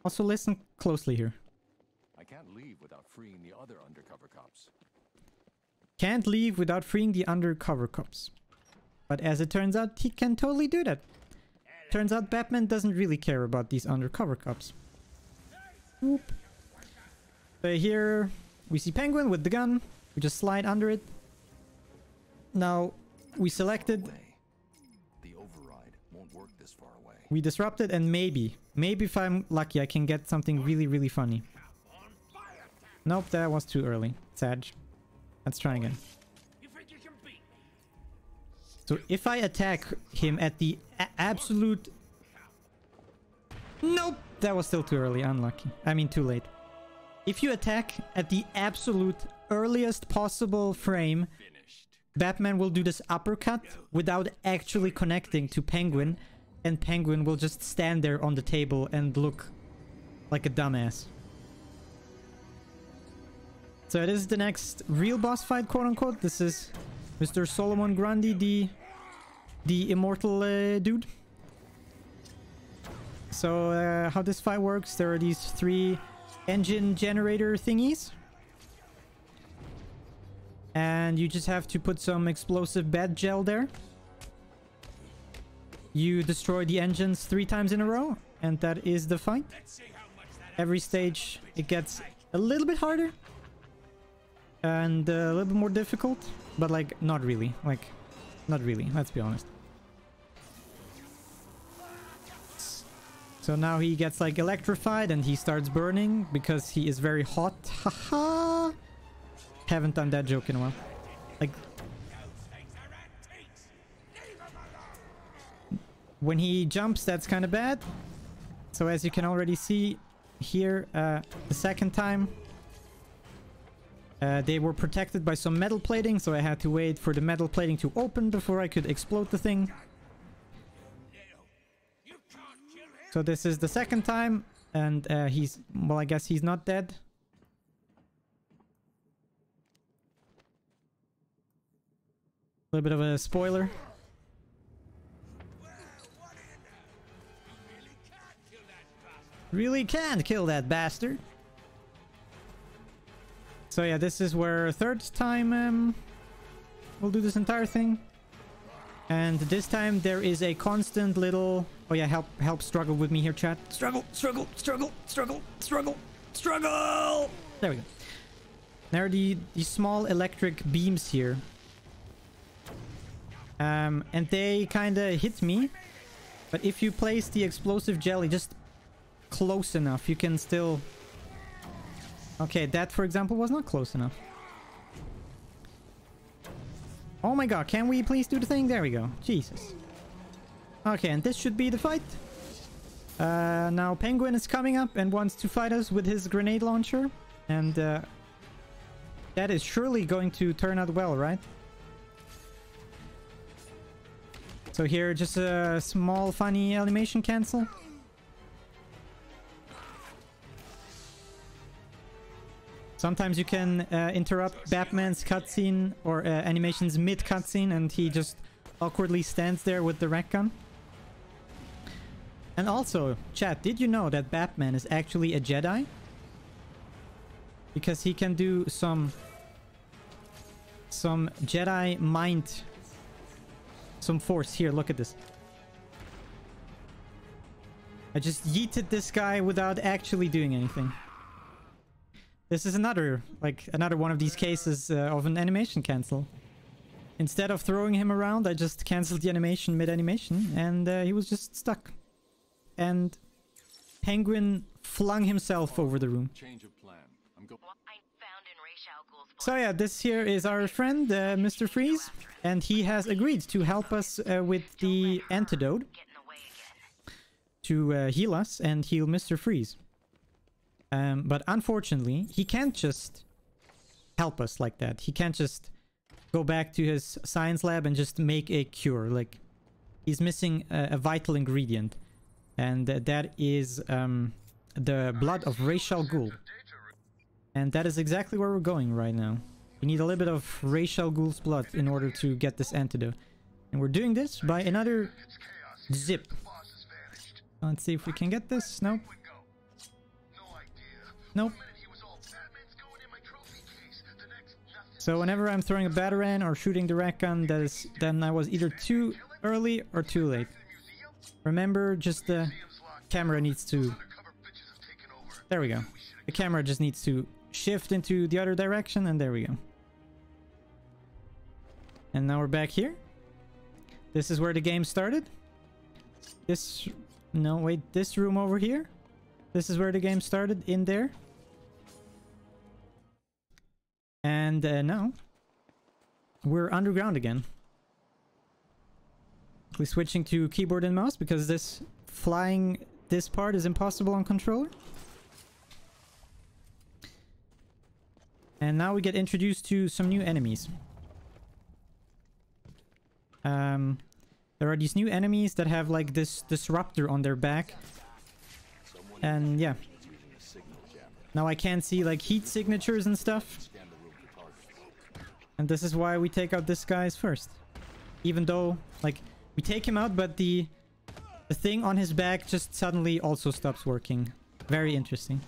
Also, listen closely here. I can't leave without freeing the other undercover cops. Can't leave without freeing the undercover cops. But as it turns out, he can totally do that. Turns out Batman doesn't really care about these undercover cops. Whoop. So here we see Penguin with the gun. We just slide under it. Now we selected. The override won't work this far away. We disrupted, and maybe if I'm lucky, I can get something really, really funny. Nope, that was too early. Sag. Let's try again. So if I attack him at the absolute... Nope! That was still too early. Unlucky. I mean, too late. If you attack at the absolute earliest possible frame, Batman will do this uppercut without actually connecting to Penguin, and Penguin will just stand there on the table and look like a dumbass. So it is the next real boss fight, quote-unquote. This is Mr. Solomon Grundy, the immortal dude. So how this fight works, there are these 3 engine generator thingies. And you just have to put some explosive bat gel there. You destroy the engines 3 times in a row, and that is the fight. Every stage it gets a little bit harder. And a little bit more difficult, but like not really, let's be honest. So now he gets like electrified and he starts burning because he is very hot. Haha. Haven't done that joke in a while. Like when he jumps, that's kind of bad. So as you can already see here, the second time they were protected by some metal plating, so I had to wait for the metal plating to open before I could explode the thing. So this is the second time, and he's... well, I guess he's not dead. A little bit of a spoiler. Really can't kill that bastard. So yeah, this is where third time we'll do this entire thing. And this time there is a constant little... oh yeah, help struggle with me here, chat. Struggle. There we go. There are these small electric beams here. And they kind of hit me. But if you place the explosive jelly just close enough, you can still... okay, that for example was not close enough. Oh my god, can we please do the thing? There we go. Jesus. Okay, and this should be the fight. Now Penguin is coming up and wants to fight us with his grenade launcher. And that is surely going to turn out well, right? So here, just a small funny animation cancel. Sometimes you can interrupt Batman's cutscene or animations mid-cutscene, and he just awkwardly stands there with the rack gun. And also, chat, did you know that Batman is actually a Jedi? Because he can do some Jedi mind, some force. Here, look at this. I just yeeted this guy without actually doing anything. This is another one of these cases of an animation cancel. Instead of throwing him around, I just canceled the animation mid-animation, and he was just stuck. And Penguin flung himself over the room. Change of plan. So yeah, this here is our friend, Mr. Freeze, and he has agreed to help us with the antidote to heal us and heal Mr. Freeze. But unfortunately, he can't just help us like that. He can't just go back to his science lab and just make a cure. Like, he's missing a vital ingredient. And that is the blood of Ra's al Ghul. And that is exactly where we're going right now. We need a little bit of Ra's al Ghul's blood in order to get this antidote. And we're doing this by another zip. Let's see if we can get this. Nope. Nope. So whenever I'm throwing a batarang or shooting the rat gun, then I was either too early or too late. Remember, just the camera needs to... There we go. The camera just needs to shift into the other direction, and there we go. And now we're back here. This is where the game started. This... No, wait. This room over here. This is where the game started, in there. And now we're underground again. We're switching to keyboard and mouse because this part is impossible on controller. And now we get introduced to some new enemies. There are these new enemies that have like this disruptor on their back. And yeah. Now I can't see like heat signatures and stuff. And this is why we take out this guys first. Even though, like, we take him out, but the thing on his back just suddenly also stops working. Very interesting.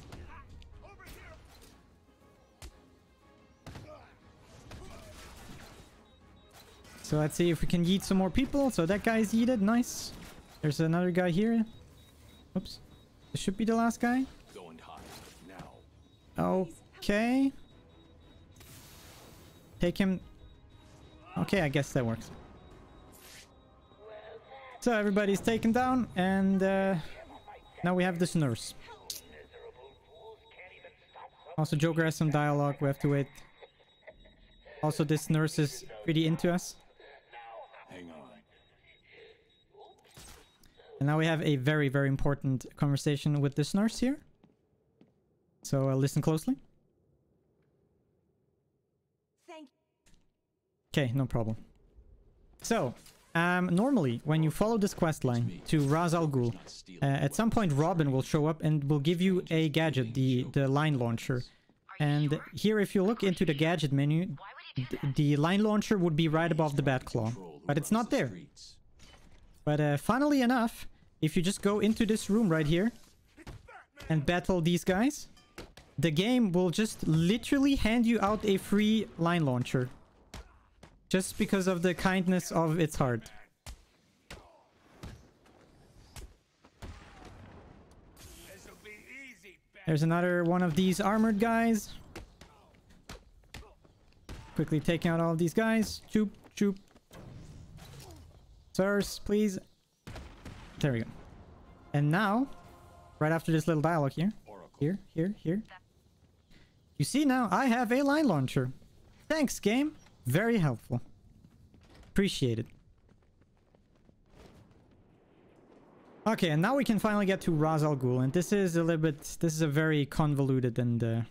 So let's see if we can yeet some more people. So that guy's yeeted. Nice. There's another guy here. Oops. This should be the last guy. Okay. Take him. Okay, I guess that works. So everybody's taken down, and now we have this nurse. Also, Joker has some dialogue. We have to wait. Also, this nurse is pretty into us. Hang on. And now we have a very, very important conversation with this nurse here. So listen closely. Okay, no problem. So, normally, when you follow this quest line to Ra's al Ghul, at some point Robin will show up and will give you a gadget, the line launcher. And here, if you look into the gadget menu, the line launcher would be right above the Batclaw. But it's not there. But funnily enough, if you just go into this room right here and battle these guys, the game will just literally hand you out a free line launcher. Just because of the kindness of its heart. There's another one of these armored guys. Quickly taking out all of these guys. Choop, choop. Sirs, please. There we go. And now, right after this little dialogue here. Here. You see now, I have a line launcher. Thanks, game. Very helpful. Appreciate it. Okay, and now we can finally get to Ra's al Ghul, and this is a little bit... This is a very convoluted and...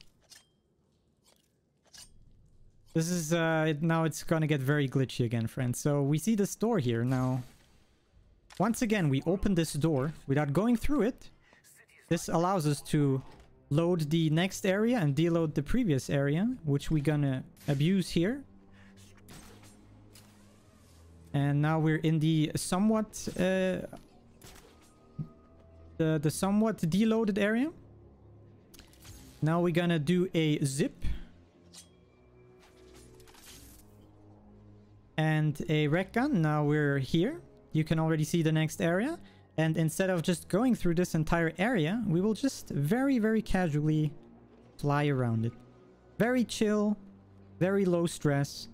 This is... now it's gonna get very glitchy again, friends. So we see this door here now. Once again, we open this door without going through it. This allows us to load the next area and deload the previous area, which we're gonna abuse here. And now we're in the somewhat the somewhat deloaded area. Now we're gonna do a zip and a rec gun. Now we're here. You can already see the next area, and instead of just going through this entire area, we will just very, very casually fly around it. Very chill, very low stress.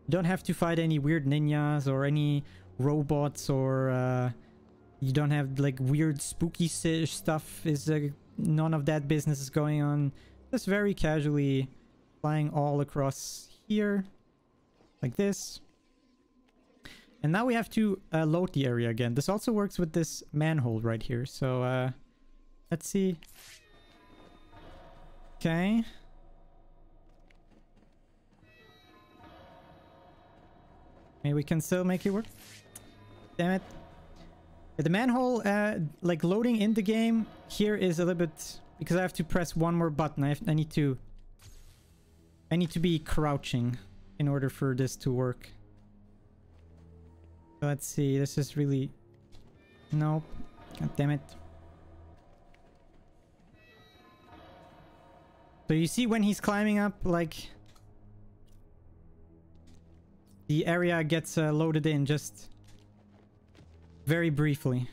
Don't have to fight any weird ninjas or any robots, or you don't have like weird spooky stuff. None of that business is going on. Just very casually flying all across here like this. And now we have to load the area again. This also works with this manhole right here. So let's see. Okay. Maybe we can still make it work. Damn it. The manhole, like loading in the game here is a little bit... Because I have to press one more button. I need to be crouching in order for this to work. So let's see. This is really... Nope. God damn it. So you see when he's climbing up, like... the area gets loaded in just very briefly.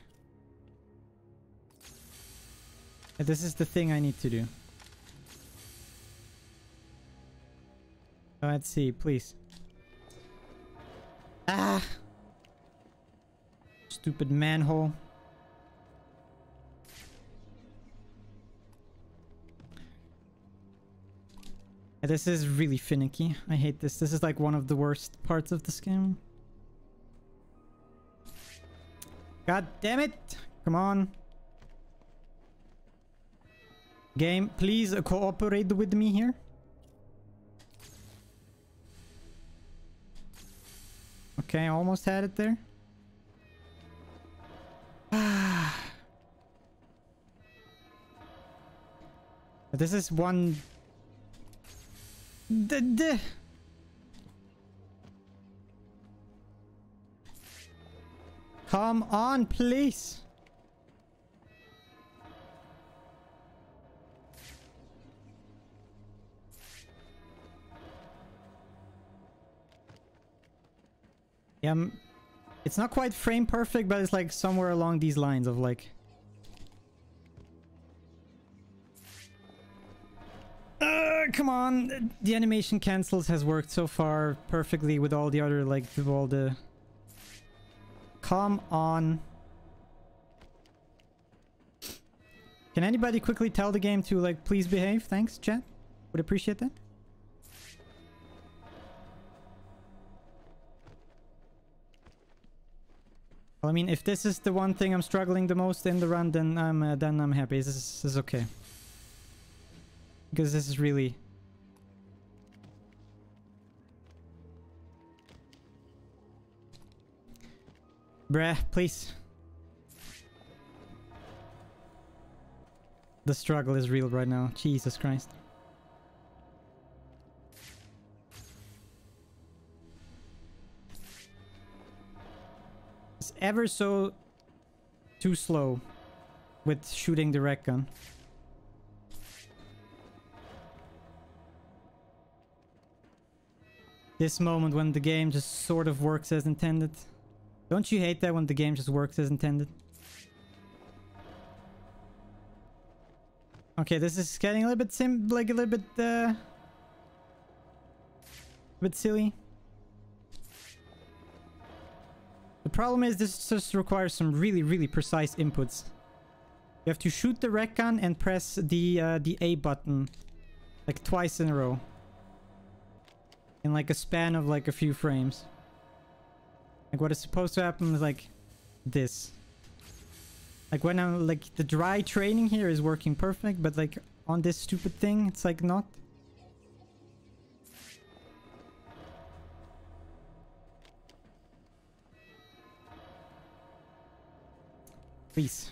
And this is the thing I need to do. Let's see, please. Ah! Stupid manhole. This is really finicky. I hate this. This is like one of the worst parts of this game. God damn it! Come on. Game, please cooperate with me here. Okay, almost had it there. This is one... Come on, please. Yeah, it's not quite frame perfect, but it's like somewhere along these lines of like... Come on! The animation cancels has worked so far perfectly with all the other, like, all the... Come on. Can anybody quickly tell the game to, like, please behave? Thanks, chat. Would appreciate that. Well, I mean, if this is the one thing I'm struggling the most in the run, then I'm happy. This is okay. Because this is really... Bruh, please. The struggle is real right now. Jesus Christ. It's ever so too slow with shooting the rec gun. This moment when the game just sort of works as intended. Don't you hate that when the game just works as intended? Okay, this is getting a little bit a bit silly. The problem is this just requires some really precise inputs. You have to shoot the rec gun and press the A button like twice in a row. In like a span of like a few frames. Like what is supposed to happen is like this. Like when I'm like the dry training here is working perfect, but like on this stupid thing it's like not. Please.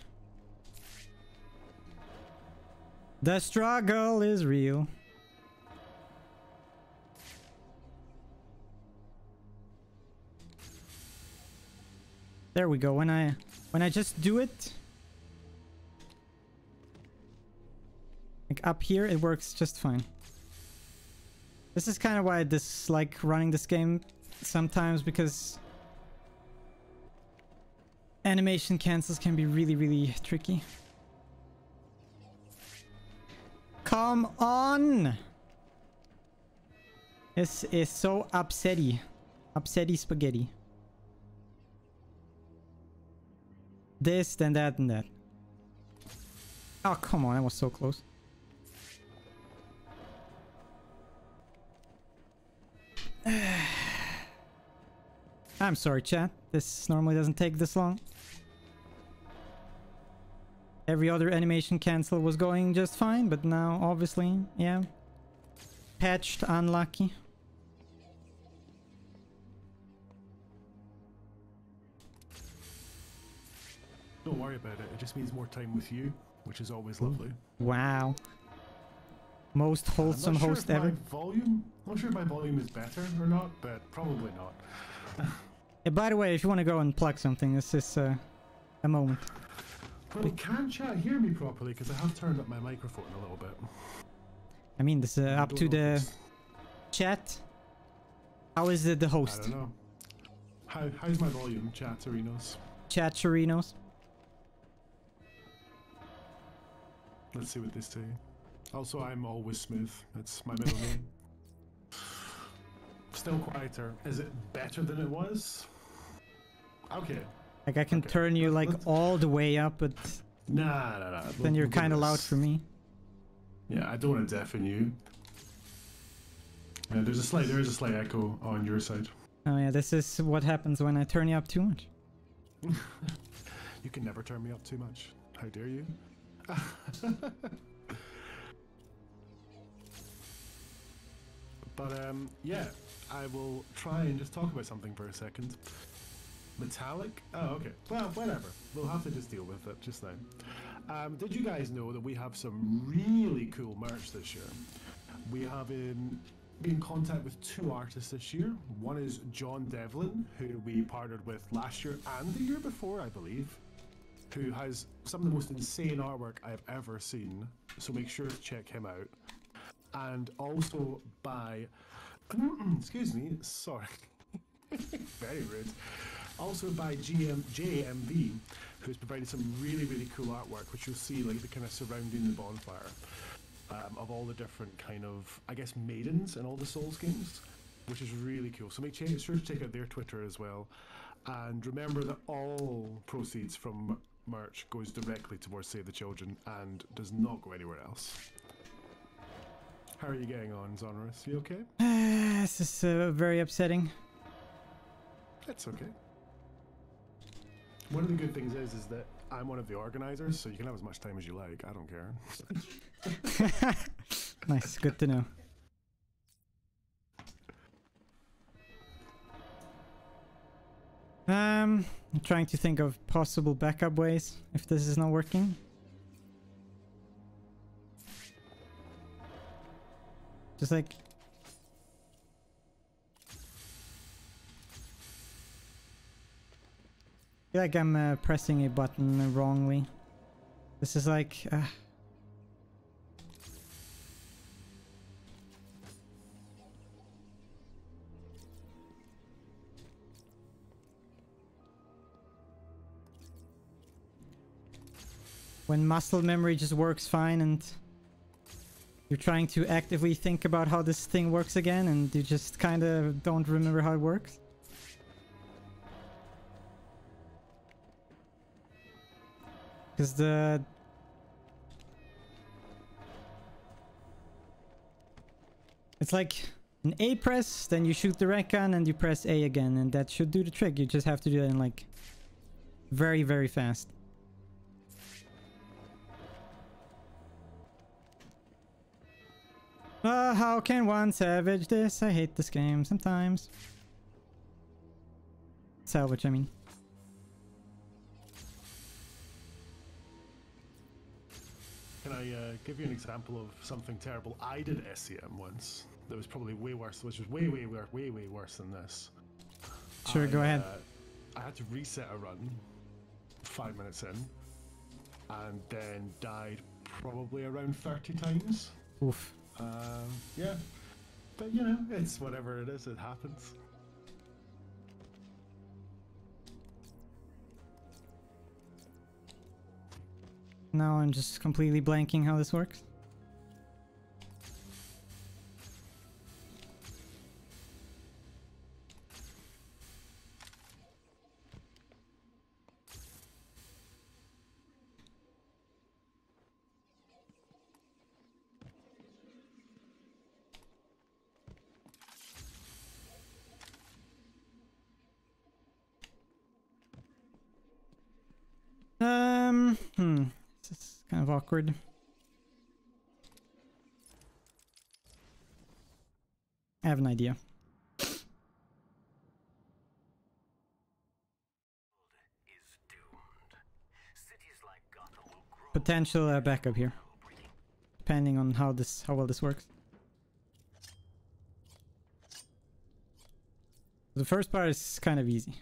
The struggle is real. There we go. When I just do it like up here, it works just fine. This is kind of why I dislike running this game sometimes, because animation cancels can be really tricky. Come on! This is so upsetty. Upsetty spaghetti. This, then that, and that. Oh, come on. That was so close. I'm sorry, chat. This normally doesn't take this long. Every other animation cancel was going just fine, but now, obviously, yeah. Patched unlucky. Don't worry about it. It just means more time with you, which is always lovely. Wow. Most wholesome host ever. I'm not sure if my volume is better or not, but probably not. Yeah, by the way, if you want to go and plug something, this is a moment. Well, can chat hear me properly? Because I have turned up my microphone a little bit. I mean, this is up to the chat. How is it the I host? don't know. How's my volume, Chatterinos? Chatcherinos. Let's see what they say. Also, I'm always smooth. That's my middle name. Still quieter. Is it better than it was? Okay. Like I can turn you like all the way up, but Nah. then you're kind of loud for me. Yeah, I don't want to deafen you. Yeah, there is a slight echo on your side. Oh yeah, this is what happens when I turn you up too much. You can never turn me up too much. How dare you? But yeah, I will try and just talk about something for a second. Metallic? Oh, okay. Well, whatever. We'll have to just deal with it just now. Did you guys know that we have some really cool merch this year? We have been in contact with 2 artists this year. One is John Devlin, who we partnered with last year and the year before, I believe, who has some of the most insane artwork I've ever seen. So make sure to check him out. And also by, excuse me, sorry, very rude. Also by JMV, who's provided some really cool artwork, which you'll see like the kind of surrounding the bonfire of all the different kind of, I guess, maidens in all the Souls games, which is really cool. So make sure to check out their Twitter as well. And remember that all proceeds from merch goes directly towards Save the Children and does not go anywhere else. How are you getting on, Xoneris? You okay? This is very upsetting. That's okay. One of the good things is that I'm one of the organizers, so you can have as much time as you like. I don't care. Nice, good to know. I'm trying to think of possible backup ways if this is not working. Just like... I feel like I'm pressing a button wrongly. This is like... when muscle memory just works fine and you're trying to actively think about how this thing works again and you just kind of don't remember how it works. Because it's like an A press, then you shoot the red gun and you press A again, and that should do the trick. You just have to do it in like very fast. How can one savage this? I hate this game sometimes. Salvage, I mean. Can I give you an example of something terrible I did at SCM once that was probably way worse, which was way worse than this. Sure, go ahead. I had to reset a run 5 minutes in and then died probably around 30 times. Oof. Yeah, but you know, it's whatever it is, it happens. Now I'm just completely blanking how this works. This is kind of awkward. I have an idea. Potential backup here, depending on how well this works. The first part is kind of easy.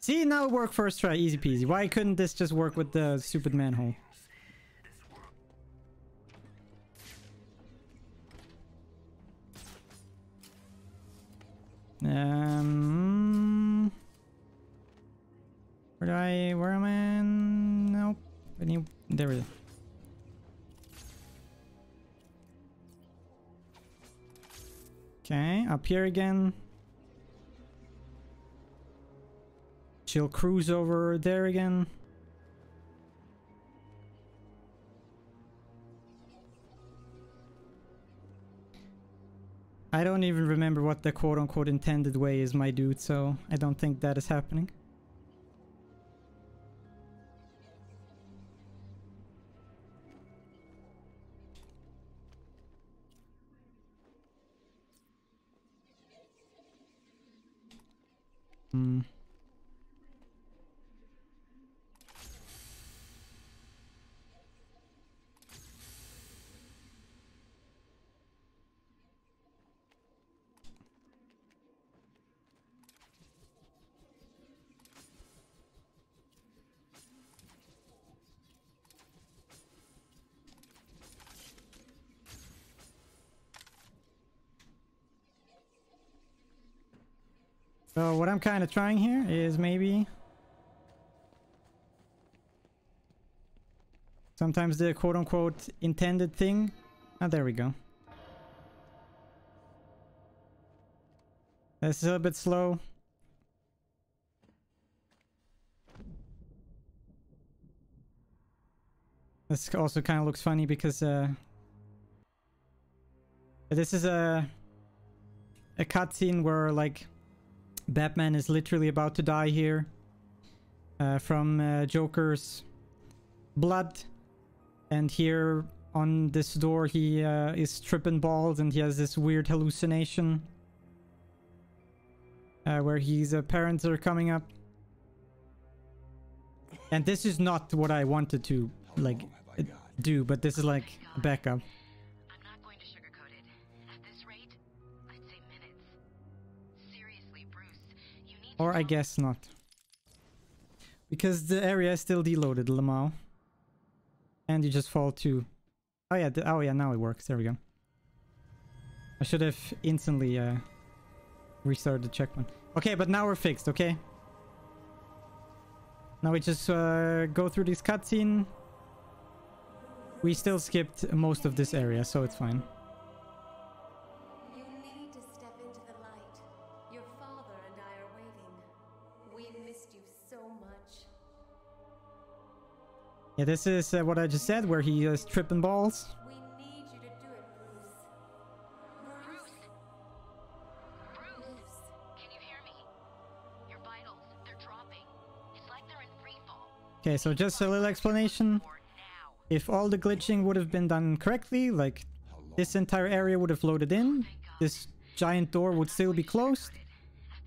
See, now it worked first try, easy peasy. Why couldn't this just work with the stupid manhole? Where am I? Nope. There it is. Okay, up here again. She'll cruise over there again. I don't even remember what the quote-unquote intended way is, my dude, so I don't think that is happening. So what I'm kind of trying here is maybe sometimes the quote-unquote intended thing. Ah, there we go. That's a little bit slow. This also kind of looks funny because this is a cutscene where like Batman is literally about to die here from Joker's blood, and here on this door he is tripping balls and he has this weird hallucination where his parents are coming up, and this is not what I wanted to like do, but this is like a backup. Or I guess not. Because the area is still deloaded, Lamau. And you just fall to... Oh yeah, oh yeah, now it works. There we go. I should have instantly restarted the checkpoint. Okay, but now we're fixed, okay? Now we just go through this cutscene. We still skipped most of this area, so it's fine. Yeah, this is what I just said, where he is tripping balls. We need you to do it, Bruce. Bruce, can you hear me? Your vitals, they're dropping. It's like they're in free fall. Okay, so just a little explanation. If all the glitching would have been done correctly, like this entire area would have loaded in, this giant door would still be closed.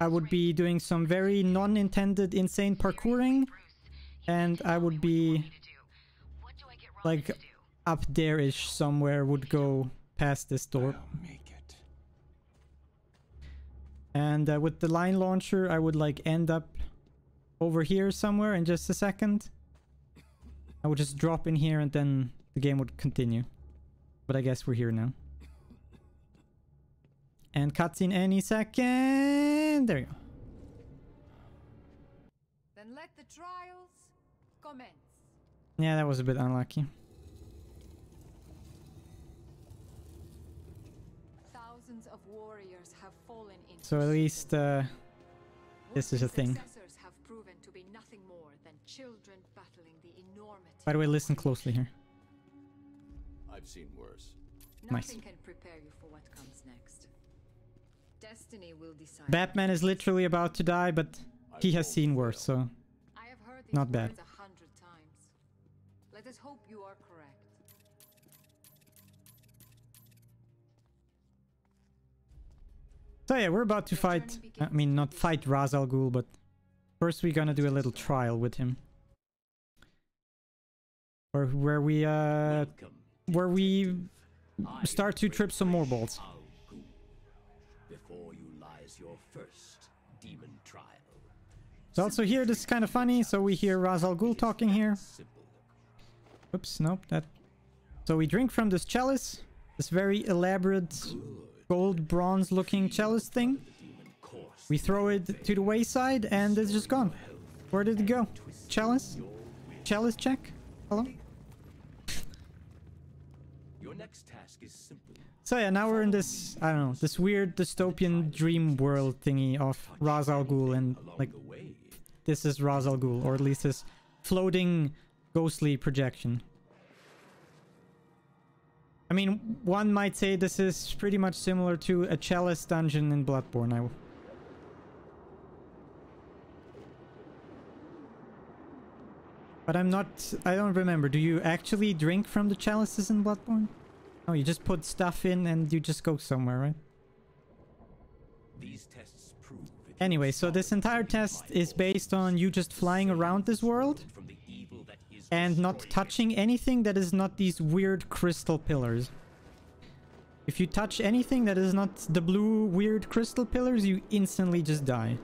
I would be doing some very non-intended insane parkouring, and I would be like up there-ish somewhere, would go past this door. And with the line launcher, I would like end up over here somewhere in just a second. I would just drop in here and then the game would continue. But I guess we're here now. And cutscene any second. There you go. Then let the trials commence. Yeah, that was a bit unlucky. Thousands of warriors have fallen in. So at least this is a thing. Successors have proven to be nothing more than children battling the enormity. By the way, listen closely here. I've seen worse. Nothing Nice. can prepare you for what comes next. Destiny will decide. Batman is literally about to die, but he has seen worse, so I have heard these not bad. words 100 times. Let us hope you are correct. So yeah, we're about to fight, I mean not fight Ra's al Ghul, but first we're gonna do a little trial with him. Where we start to trip some more balls. Before you lies your first demon trial. So also here, this is kind of funny, so we hear Ra's al Ghul talking here. Oops, nope, that... So we drink from this chalice, this very elaborate gold bronze looking chalice thing. We throw it to the wayside and it's just gone. Where did it go? Chalice? Chalice check? Hello? Your next task is simple. So yeah, now we're in this, I don't know, this weird dystopian dream world thingy of Ra's al Ghul, and like, this is Ra's al Ghul, or at least his floating ghostly projection. I mean, one might say this is pretty much similar to a Chalice dungeon in Bloodborne. But I don't remember. Do you actually drink from the chalices in Bloodborne? No, you just put stuff in and you just go somewhere, right? These tests prove anyway, so this entire test is based on you just flying around this world and not touching anything that is not these weird crystal pillars. If you touch anything that is not the blue weird crystal pillars, you instantly just die.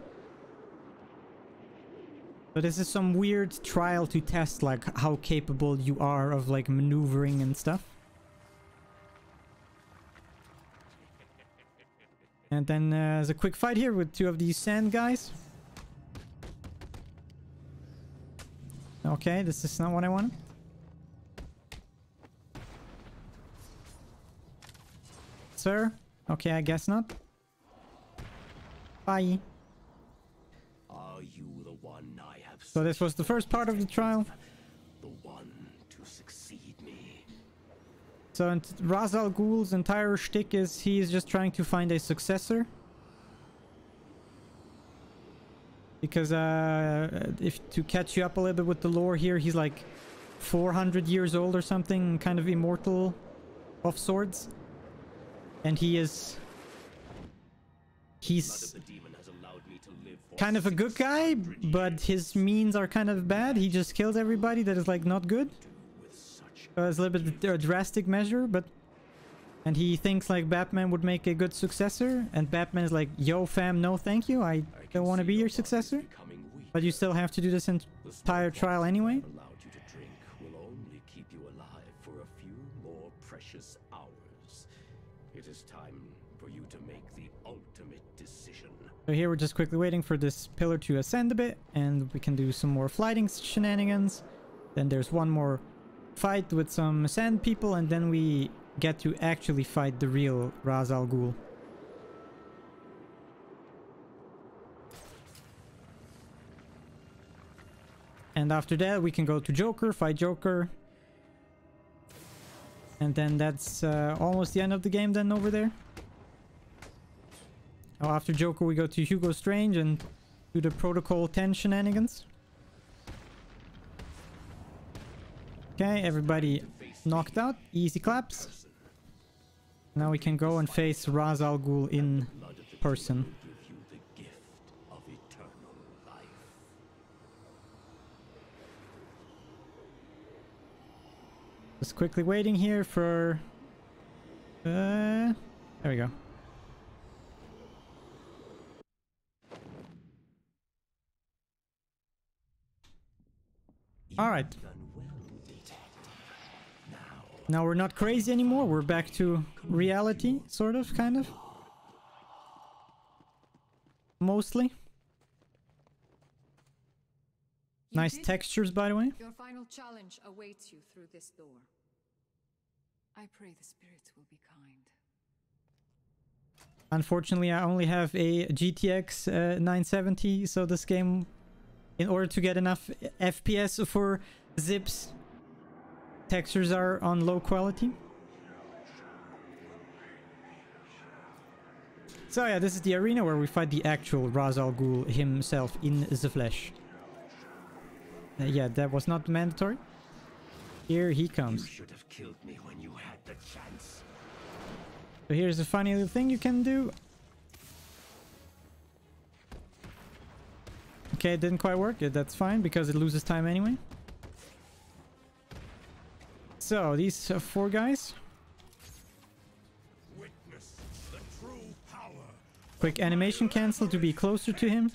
So this is some weird trial to test like how capable you are of like maneuvering and stuff. And then there's a quick fight here with two of these sand guys. Okay, this is not what I wanted. Sir? Okay, I guess not. Bye. Are you the one I have? So this was the first part of the trial. The one to succeed me. So Ra's al Ghul's entire shtick is he is just trying to find a successor. Because if to catch you up a little bit with the lore here, he's like 400 years old or something, kind of immortal of sorts. And he's kind of a good guy, but his means are kind of bad. He just kills everybody that is like not good. It's a little bit a drastic measure, but... And he thinks like Batman would make a good successor, and Batman is like, yo fam, no thank you, I don't want to be your successor. But you still have to do this entire trial anyway. Allowed you to drink will only keep you alive for a few more precious hours. It is time for you to make the ultimate decision. So here we're just quickly waiting for this pillar to ascend a bit, and we can do some more flighting shenanigans. Then there's one more fight with some sand people, and then we get to actually fight the real Ra's al Ghul. And after that we can go to Joker, fight Joker. And then that's almost the end of the game then over there. Oh, after Joker we go to Hugo Strange and do the Protocol 10 shenanigans. Okay, everybody knocked out. Easy claps. Now we can go and face Ra's al Ghul in person. Just quickly waiting here for... there we go. Alright. Now we're not crazy anymore, we're back to reality, sort of, kind of. Mostly. Nice textures, by the way. Your final challenge awaits you through this door. I pray the spirits will be kind. Unfortunately, I only have a GTX 970, so this game, in order to get enough FPS for zips, textures are on low quality. So yeah, this is the arena where we fight the actual Ra's al Ghul himself in the flesh. Yeah, that was not mandatory. Here he comes. You should have killed me when you had the chance. So here's a funny little thing you can do. Okay, it didn't quite work. Yeah, that's fine because it loses time anyway. So these four guys. Witness the true power. Quick animation cancel to be closer to him.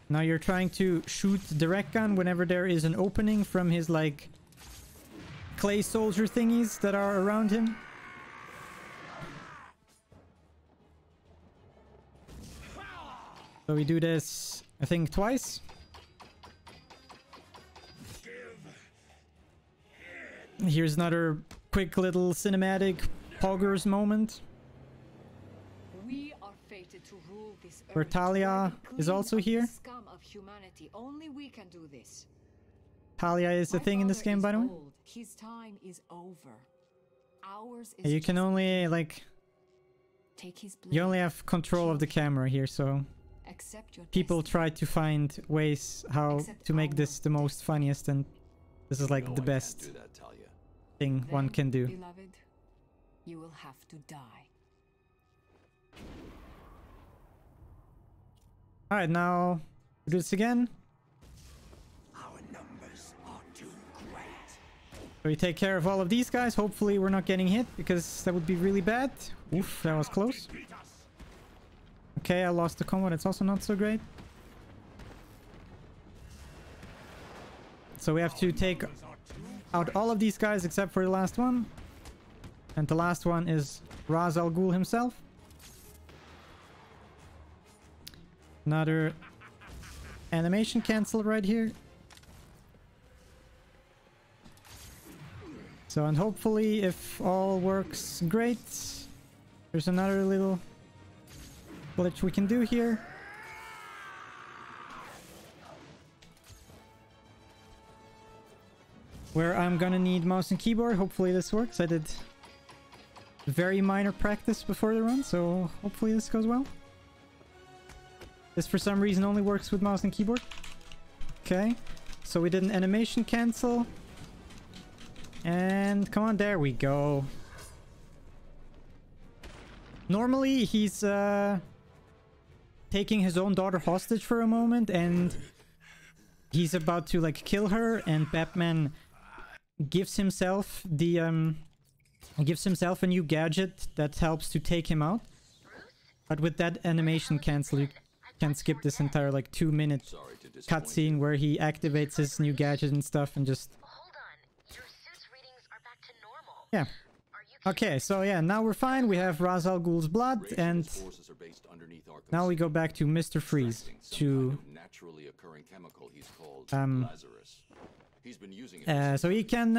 Now you're trying to shoot the direct gun whenever there is an opening from his like clay soldier thingies that are around him. So we do this, I think, twice. Here's another quick little cinematic poggers moment. We are fated to rule this Where earth, Talia to is clean also up the here. scum of humanity. Only we can do this. Talia is the My thing in this father game, is by the way. old. His time is over. Ours is You can just only, like... take his blade. You only have control of the camera here, so... Accept your People destiny. try to find ways how Accept to make our this the most funniest, and this is like No, the I can't best do that, Talia. thing one Then, can do. Beloved, you will have to die. Alright, now we do this again. Our numbers are too great. So we take care of all of these guys. Hopefully we're not getting hit, because that would be really bad. Oof, that was close. Okay, I lost the combo. That's also not so great. So we have to take out all of these guys except for the last one. And the last one is Ra's al Ghul himself. Another animation cancel right here. So, and hopefully if all works great, there's another little glitch we can do here. Where I'm gonna need mouse and keyboard. Hopefully this works. I did very minor practice before the run, so hopefully this goes well. This for some reason only works with mouse and keyboard. Okay, so we did an animation cancel. And come on, there we go. Normally he's taking his own daughter hostage for a moment, and he's about to like kill her, and Batman gives himself the gives himself a new gadget that helps to take him out. But with that animation cancel, you can skip this entire like 2-minute cutscene where he activates his new gadget and stuff, and just Hold on. Your suit's readings are back to normal. yeah. Are you Okay, so yeah, now we're fine. We have Ra's al Ghul's blood, and Forces are based underneath Arkham now we City, go back to Mr. Freeze extracting some to kind of naturally occurring chemical he's called Lazarus. He's been using it so he can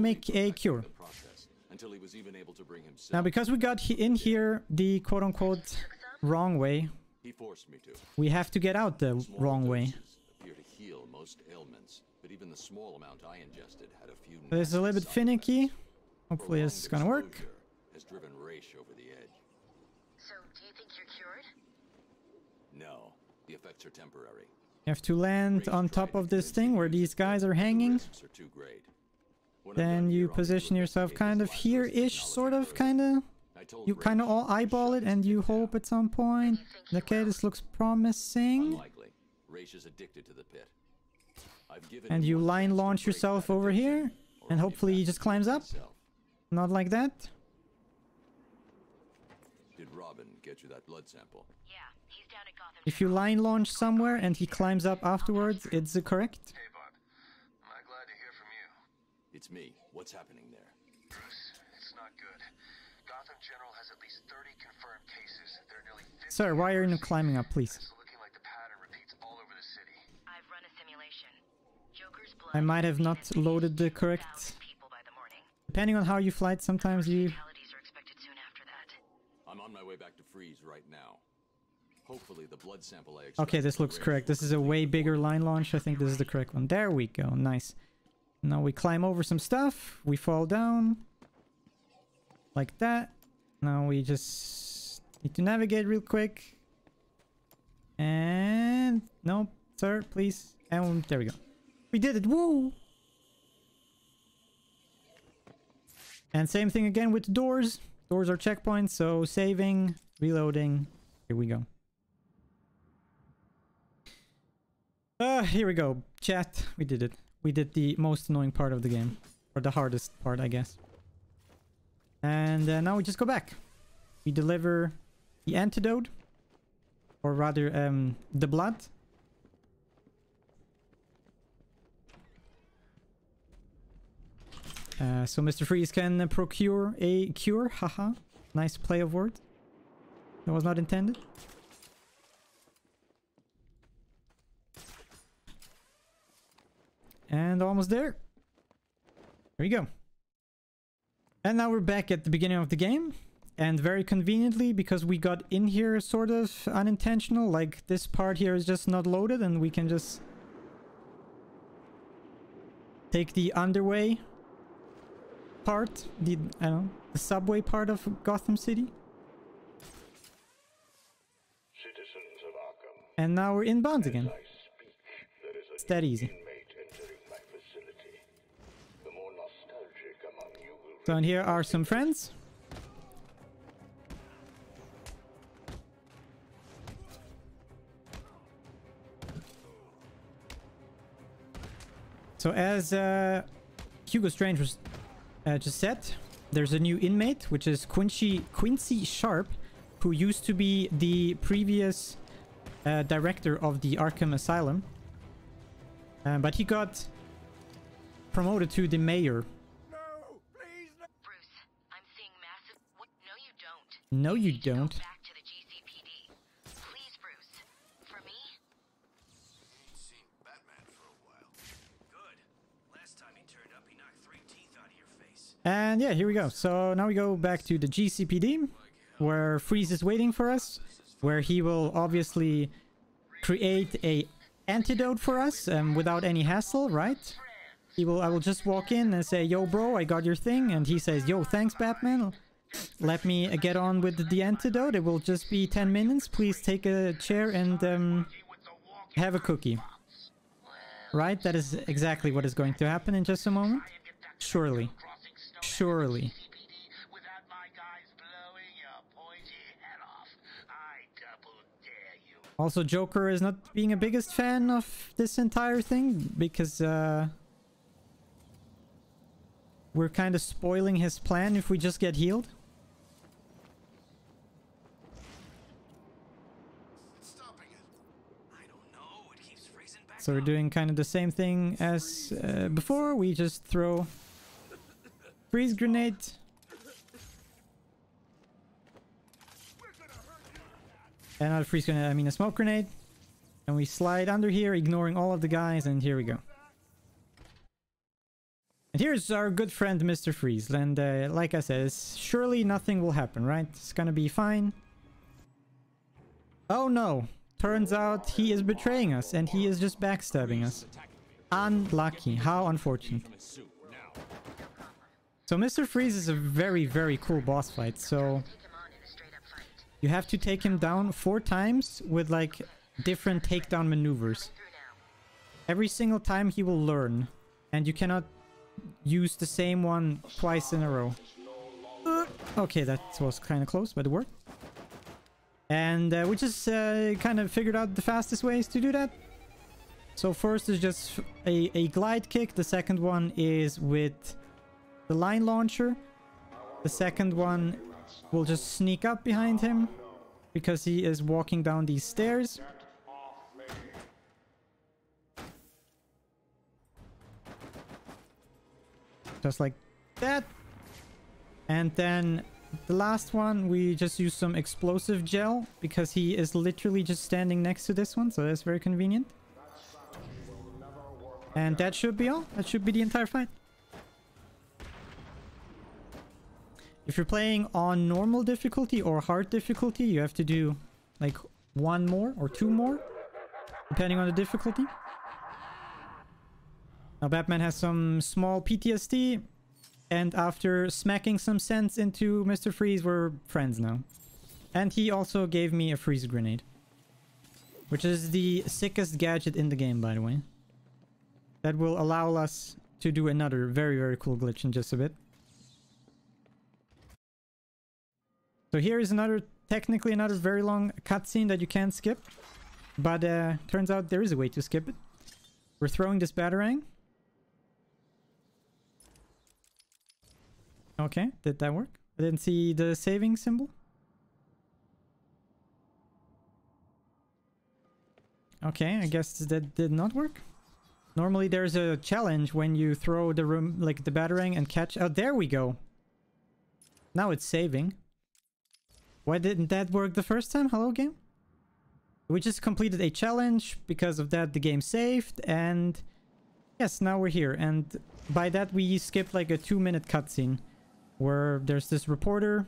make a cure. the process until he was even able to bring himself. Now, because we got in here the quote-unquote wrong way, He forced me to. we have to get out the Small wrong way. doses appear to heal most ailments, but even the small amount I ingested had a few. This is a little bit nasty side finicky. effects. Hopefully this is gonna Prolonged work. exposure has driven Raish over the edge. So, do you think you're cured? No, the effects are temporary. You have to land on top of this thing where these guys are The hanging. risks are too great. When I'm Then done you here, I'll need to position yourself investigate kind this of Lazarus here-ish, technology sort of, further. kind of. I told You kind of Raish all to eyeball shut it, this and you thing down. hope at some point. Okay, this looks promising. Unlikely. Raish is addicted to the pit. I've given And him you one line chance to launch break yourself that over addiction, here, or and I'll be hopefully he back just to climbs up. myself. Not like that. Did Robin get you that blood sample? Yeah, he's down at Gotham. If you line launch somewhere and he climbs up afterwards, it's correct. Hey, Bud. I'm glad to hear from you. It's me. What's happening there? Bruce, it's not good. Gotham General has at least 30 confirmed cases. There are nearly 50 Sir, why are you not universities. climbing up, please? It's looking like the pattern repeats all over the city. I've run a simulation. Joker's blood. I might have not loaded the correct... 2,000 people by the morning. Depending on how you flight, sometimes you... Fatalities are expected soon after that. I'm on my way back to Freeze right now. Hopefully the blood sample I Okay, this looks correct. This is a way bigger line launch. I think this is the correct one. There we go. Nice. Now we climb over some stuff. We fall down. Like that. Now we just need to navigate real quick. And... No, sir, please. And there we go. We did it. Woo! And same thing again with the doors. Doors are checkpoints, so saving, reloading. Here we go. Here we go. Chat. We did it. We did the most annoying part of the game. Or the hardest part, I guess. And now we just go back. We deliver the antidote. Or rather, the blood. So Mr. Freeze can procure a cure. Haha. Nice play of words. That was not intended. And almost there. There we go. And now we're back at the beginning of the game. And very conveniently, because we got in here sort of unintentional, like this part here is just not loaded and we can just take the underway part, I don't know, the subway part of Gotham City. Citizens of Arkham, and now we're in bonds again. It's that easy. So and here are some friends. So as Hugo Strange was just said, there's a new inmate, which is Quincy Sharp, who used to be the previous director of the Arkham Asylum. But he got promoted to the mayor. No, please, no. Bruce, I'm seeing massive... What? No, you don't. No, you don't. Go back to the GCPD. Please, Bruce. For me? Ain't seen Batman for a while. Good. Last time he turned up, he knocked 3 teeth out of your face. And yeah, here we go. So now we go back to the GCPD, where Freeze is waiting for us, where he will obviously create a antidote for us without any hassle, right? I will just walk in and say, yo bro, I got your thing, and he says, yo, thanks Batman, let me get on with the antidote. It will just be 10 minutes. Please take a chair and have a cookie. Right? That is exactly what is going to happen in just a moment. Surely. Surely. Also, Joker is not being a biggest fan of this entire thing because we're kind of spoiling his plan if we just get healed. So we're doing kind of the same thing as before. We just throw freeze grenade. And not a freeze grenade, I mean a smoke grenade. And we slide under here, ignoring all of the guys, and here we go. And here's our good friend Mr. Freeze. And like I said, surely nothing will happen, right? It's gonna be fine. Oh no! Turns out he is betraying us, and he is just backstabbing us. Unlucky. How unfortunate. So Mr. Freeze is a very, very cool boss fight, so... you have to take him down 4 times with like different takedown maneuvers. Every single time he will learn, and you cannot use the same one twice in a row. Okay, that was kind of close, but it worked. And we just kind of figured out the fastest ways to do that. So first is just a glide kick. The second one is with the line launcher. The second one will just sneak up behind him because he is walking down these stairs. Just like that. And then the last one, we just use some explosive gel because he is literally just standing next to this one, so that's very convenient. And that should be all. That should be the entire fight. If you're playing on normal difficulty or hard difficulty, you have to do like 1 more or 2 more, depending on the difficulty. Now Batman has some small PTSD, and after smacking some sense into Mr. Freeze, we're friends now. And he also gave me a freeze grenade, which is the sickest gadget in the game, by the way. That will allow us to do another very, very cool glitch in just a bit. So here is technically another very long cutscene that you can't skip. But turns out there is a way to skip it. We're throwing this batarang. Okay, did that work? I didn't see the saving symbol. Okay, I guess that did not work. Normally there's a challenge when you throw the the batarang and catch... Oh, there we go. Now it's saving. Why didn't that work the first time? Hello, game? We just completed a challenge. Because of that, the game saved. And Yes, now we're here. And by that, we skipped like a 2-minute cutscene where there's this reporter.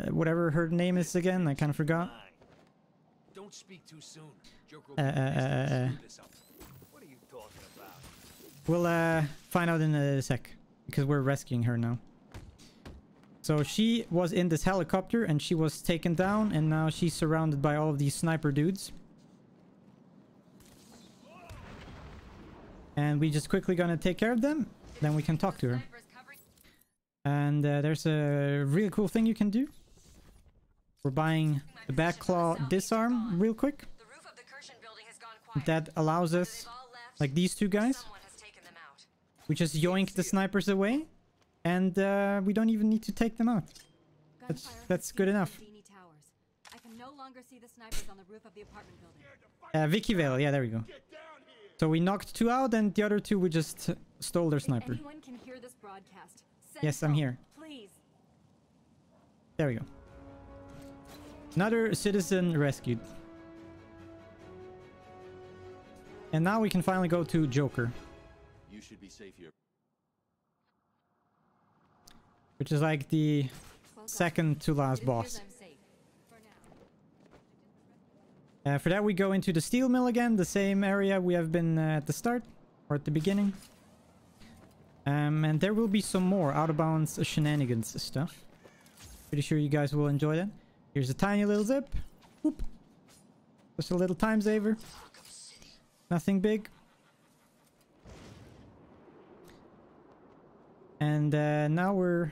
Whatever her name is again, I kind of forgot. Don't speak too soon. Joker What are you talking about? We'll find out in a sec, because we're rescuing her now. So she was in this helicopter and she was taken down, and now she's surrounded by all of these sniper dudes. And we just quickly gonna take care of them, then we can talk to her. And there's a really cool thing you can do. We're buying the back claw disarm real quick. That allows us, like these two guys, we just yoink the snipers away, and we don't even need to take them out. That's good enough. I can no longer see the snipers on the roof of the apartment building. Vicky Vale, yeah, there we go. So we knocked 2 out, and the other 2 we just stole their sniper. Anyone can hear this broadcast. Yes, I'm here. Please. There we go. Another citizen rescued. And now we can finally go to Joker. You should be safe here. Which is like the second to last boss. For that we go into the steel mill again, the same area we have been at the start, or at the beginning. And there will be some more out-of-bounds shenanigans stuff. Pretty sure you guys will enjoy that. Here's a tiny little zip. Whoop. Just a little time saver. Nothing big. And now we're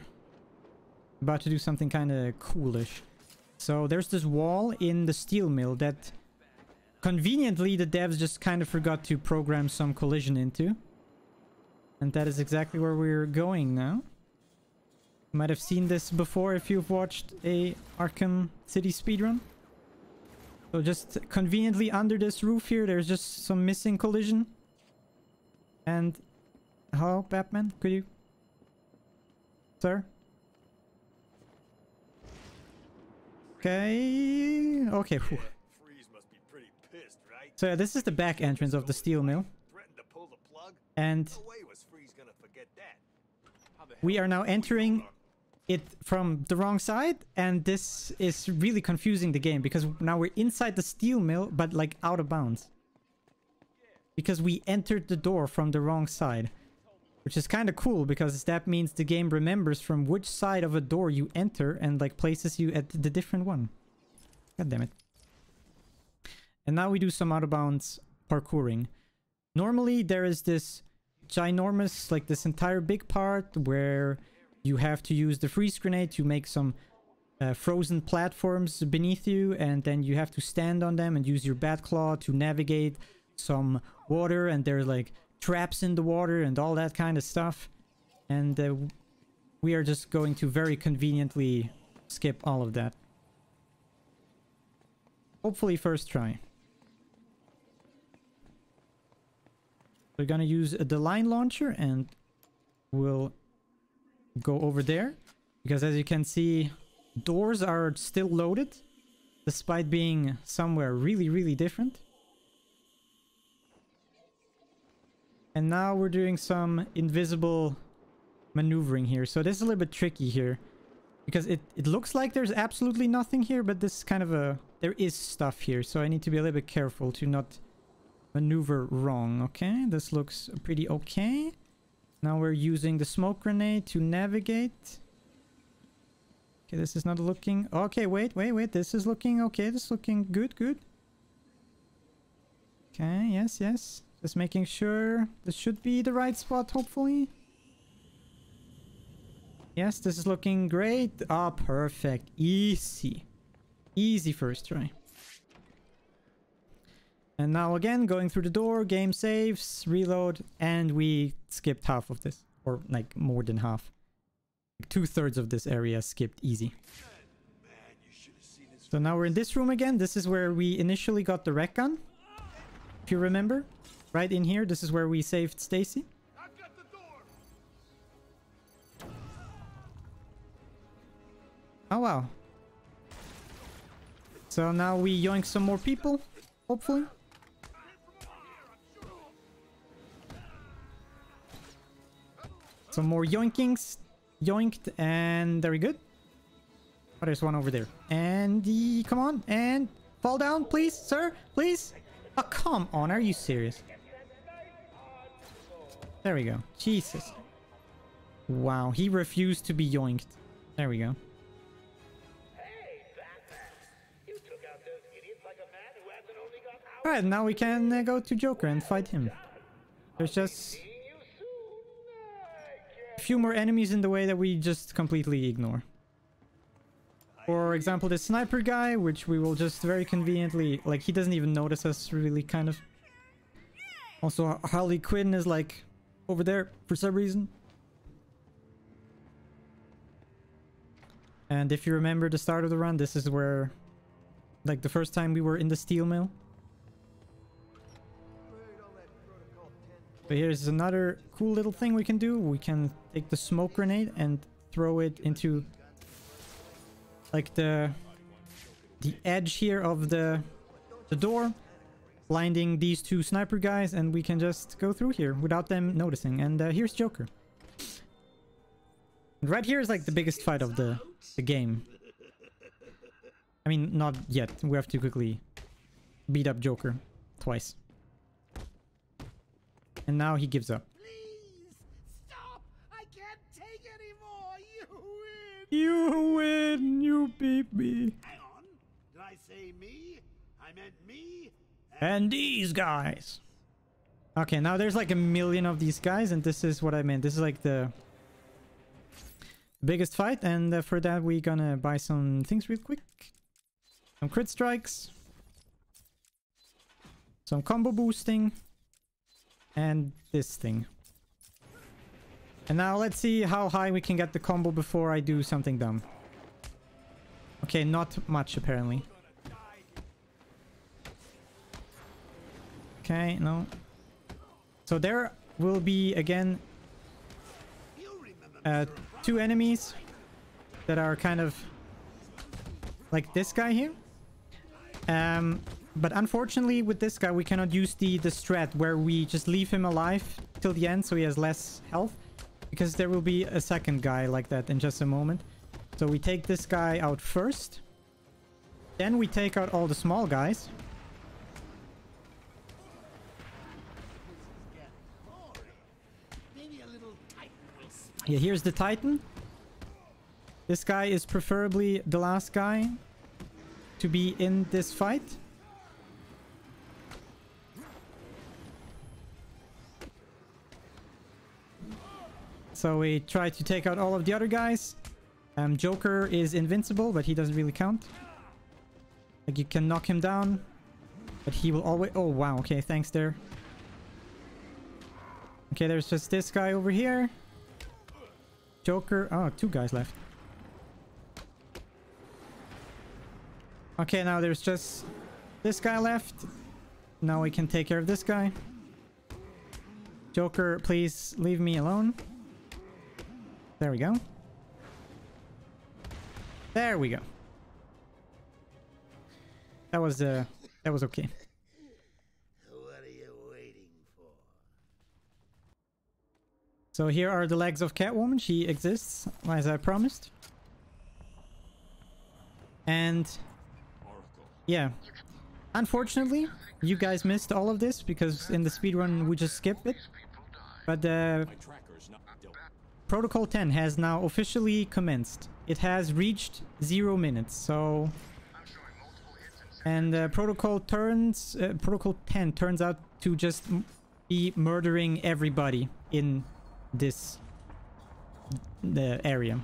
about to do something kind of coolish. So there's this wall in the steel mill that conveniently the devs just kind of forgot to program some collision into. And that is exactly where we're going now. You might have seen this before if you've watched a Arkham City speedrun. So just conveniently under this roof here, there's just some missing collision. And... hello, Batman? Could you... sir? Okay... okay. Whew. So yeah, this is the back entrance of the steel mill. And... we are now entering it from the wrong side, and this is really confusing the game because now we're inside the steel mill but like out of bounds because we entered the door from the wrong side, which is kind of cool because that means the game remembers from which side of a door you enter and like places you at the different one. God damn it. And now we do some out of bounds parkouring. Normally there is this ginormous, like this entire big part where you have to use the freeze grenade to make some frozen platforms beneath you, and then you have to stand on them and use your bat claw to navigate some water, and there's like traps in the water and all that kind of stuff. And we are just going to very conveniently skip all of that. Hopefully first try. We're gonna use the line launcher and we'll go over there because as you can see, doors are still loaded despite being somewhere really different. And now we're doing some invisible maneuvering here. So this is a little bit tricky here because it looks like there's absolutely nothing here, but this is kind of a... there is stuff here, so I need to be a little bit careful to not maneuver wrong. Okay, this looks pretty okay. Now we're using the smoke grenade to navigate. Okay, this is not looking... okay, wait. This is looking okay. This is looking good. Okay, yes. Just making sure. This should be the right spot, hopefully. Yes, this is looking great. Ah, perfect. Easy first try. And now again, going through the door, game saves, reload, and we skipped half of this. Or like more than half. Like 2/3 of this area skipped easy. So now we're in this room again. This is where we initially got the rec gun. If you remember. Right in here, this is where we saved Stacy. Oh wow. So now we yoink some more people, hopefully. Some more yoinkings. Yoinked, and very good. Oh, there's one over there. And come on, and fall down, please, sir, please. Oh, come on, are you serious? There we go. Jesus. Wow, he refused to be yoinked. There we go. Alright, now we can go to Joker and fight him. There's just a few more enemies in the way that we just completely ignore. For example, this sniper guy, which we will just very conveniently... Like, he doesn't even notice us, really, kind of. Also, Harley Quinn is, like, over there for some reason. And if you remember the start of the run, this is where... Like, the first time we were in the steel mill. But here's another cool little thing we can do. We can take the smoke grenade and throw it into... Like the edge here of the door, blinding these two sniper guys, and we can just go through here without them noticing. And here's Joker. And right here is like the biggest fight of the game. I mean, not yet. We have to quickly beat up Joker twice. And now he gives up. You win! You beat me! Hang on. Did I say me? I meant me and these guys! Okay, now there's like a million of these guys, and this is what I meant. This is like the biggest fight, and for that we're gonna buy some things real quick. Some crit strikes. Some combo boosting. And this thing. And now let's see how high we can get the combo before I do something dumb. Okay, not much apparently. Okay, no. So there will be again two enemies that are kind of like this guy here. But unfortunately with this guy we cannot use the strat where we just leave him alive till the end so he has less health. Because there will be a second guy like that in just a moment. So we take this guy out first. Then we take out all the small guys. Yeah, here's the Titan. This guy is preferably the last guy to be in this fight. So we try to take out all of the other guys. Joker is invincible, but he doesn't really count. Like, you can knock him down, but he will always... Oh, wow. Okay, thanks there. Okay, there's just this guy over here. Joker... Oh, two guys left. Okay, now there's just this guy left. Now we can take care of this guy. Joker, please leave me alone. There we go. There we go. That was okay. What are you waiting for? So here are the legs of Catwoman. She exists, as I promised. And yeah. Unfortunately, you guys missed all of this because in the speedrun we just skipped it. But Protocol 10 has now officially commenced. It has reached 0 minutes, so... And Protocol 10 turns out to just be murdering everybody in this area.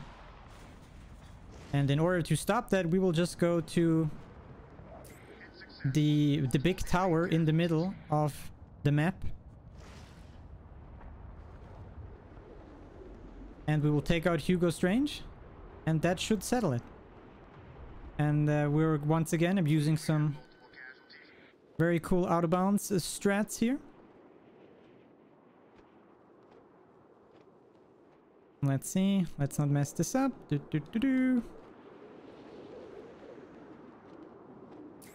And in order to stop that, we will just go to the big tower in the middle of the map. And we will take out Hugo Strange. And that should settle it. And we're once again abusing some very cool out-of-bounds strats here. Let's see. Let's not mess this up.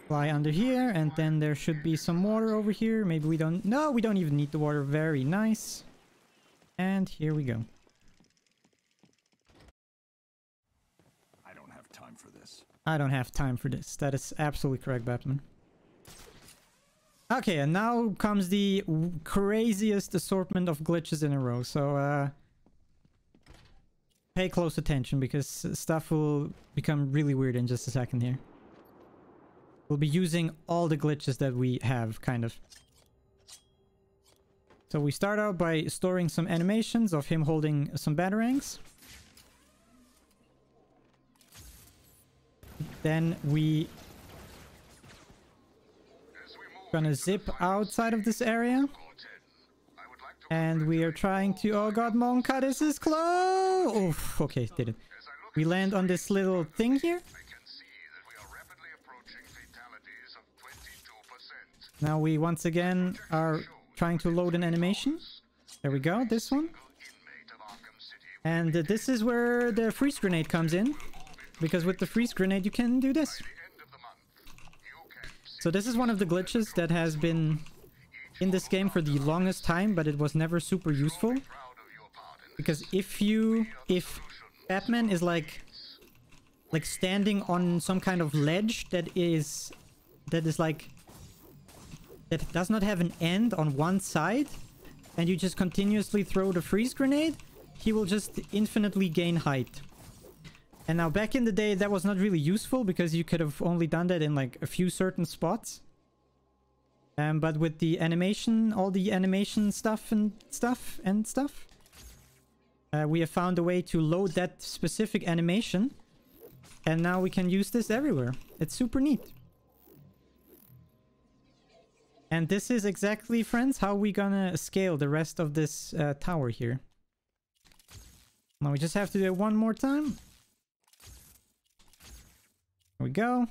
Fly under here. And then there should be some water over here. Maybe we don't... No, we don't even need the water. Very nice. And here we go. I don't have time for this. That is absolutely correct, Batman. Okay, and now comes the craziest assortment of glitches in a row. So, pay close attention because stuff will become really weird in just a second here. We'll be using all the glitches that we have, kind of. So we start out by storing some animations of him holding some batarangs. Then we gonna zip outside of this area. And we are trying to... Oh god, Monka, this is close! Oof, okay, did it. We land on this little thing here. Now we once again are trying to load an animation. There we go, this one. And this is where the freeze grenade comes in. Because with the freeze grenade you can do this. So this is one of the glitches that has been in this game for the longest time, but it was never super useful. Because if Batman is like standing on some kind of ledge that does not have an end on one side, and you just continuously throw the freeze grenade, he will just infinitely gain height. And now back in the day that was not really useful because you could have only done that in like a few certain spots. But with the animation, all the animation stuff, we have found a way to load that specific animation. And now we can use this everywhere. It's super neat. And this is exactly, friends, how we gonna scale the rest of this tower here. Now we just have to do it one more time. There we go.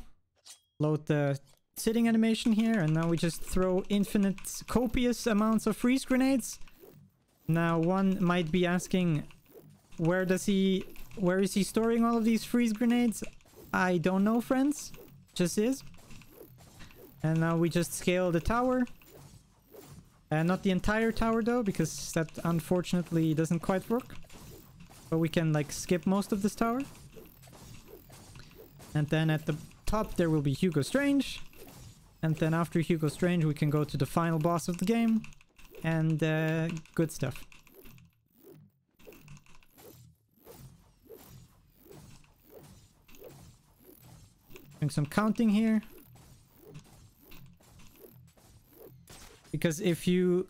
Load the sitting animation here, and now we just throw infinite, copious amounts of freeze grenades. Now one might be asking, where is he storing all of these freeze grenades? I don't know, friends. Just is. And now we just scale the tower. Not the entire tower though, because that unfortunately doesn't quite work. But we can like skip most of this tower. And then at the top there will be Hugo Strange. And then after Hugo Strange we can go to the final boss of the game. And good stuff. Doing some counting here. Because if you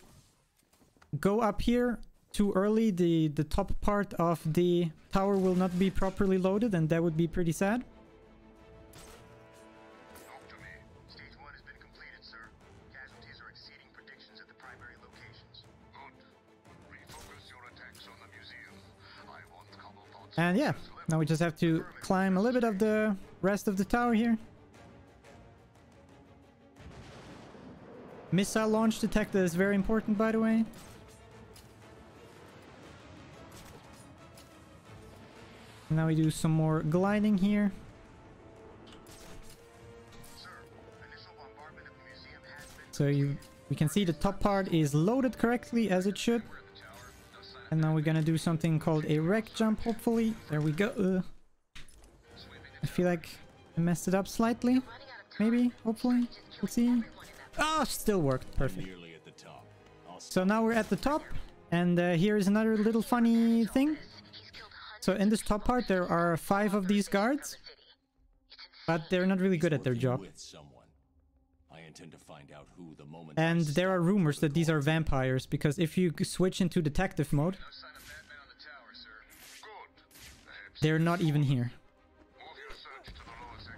go up here too early, the top part of the tower will not be properly loaded, and that would be pretty sad. Talk to me. Stage 1 has been completed, sir. Casualties are exceeding predictions at the primary locations. Good. Refocus your attacks on the museum. I want Cobblepot's... And yeah, now we just have to climb a little bit of the rest of the tower here. Missile launch detector is very important, by the way. Now we do some more gliding here. So we can see the top part is loaded correctly as it should. And now we're gonna do something called a wreck jump, hopefully. There we go. I feel like I messed it up slightly. Maybe, hopefully. We'll see. Oh, still worked. Perfect. So now we're at the top. And here is another little funny thing. So in this top part there are 5 of these guards. But they're not really good at their job. And there are rumors that these are vampires. Because if you switch into detective mode, they're not even here.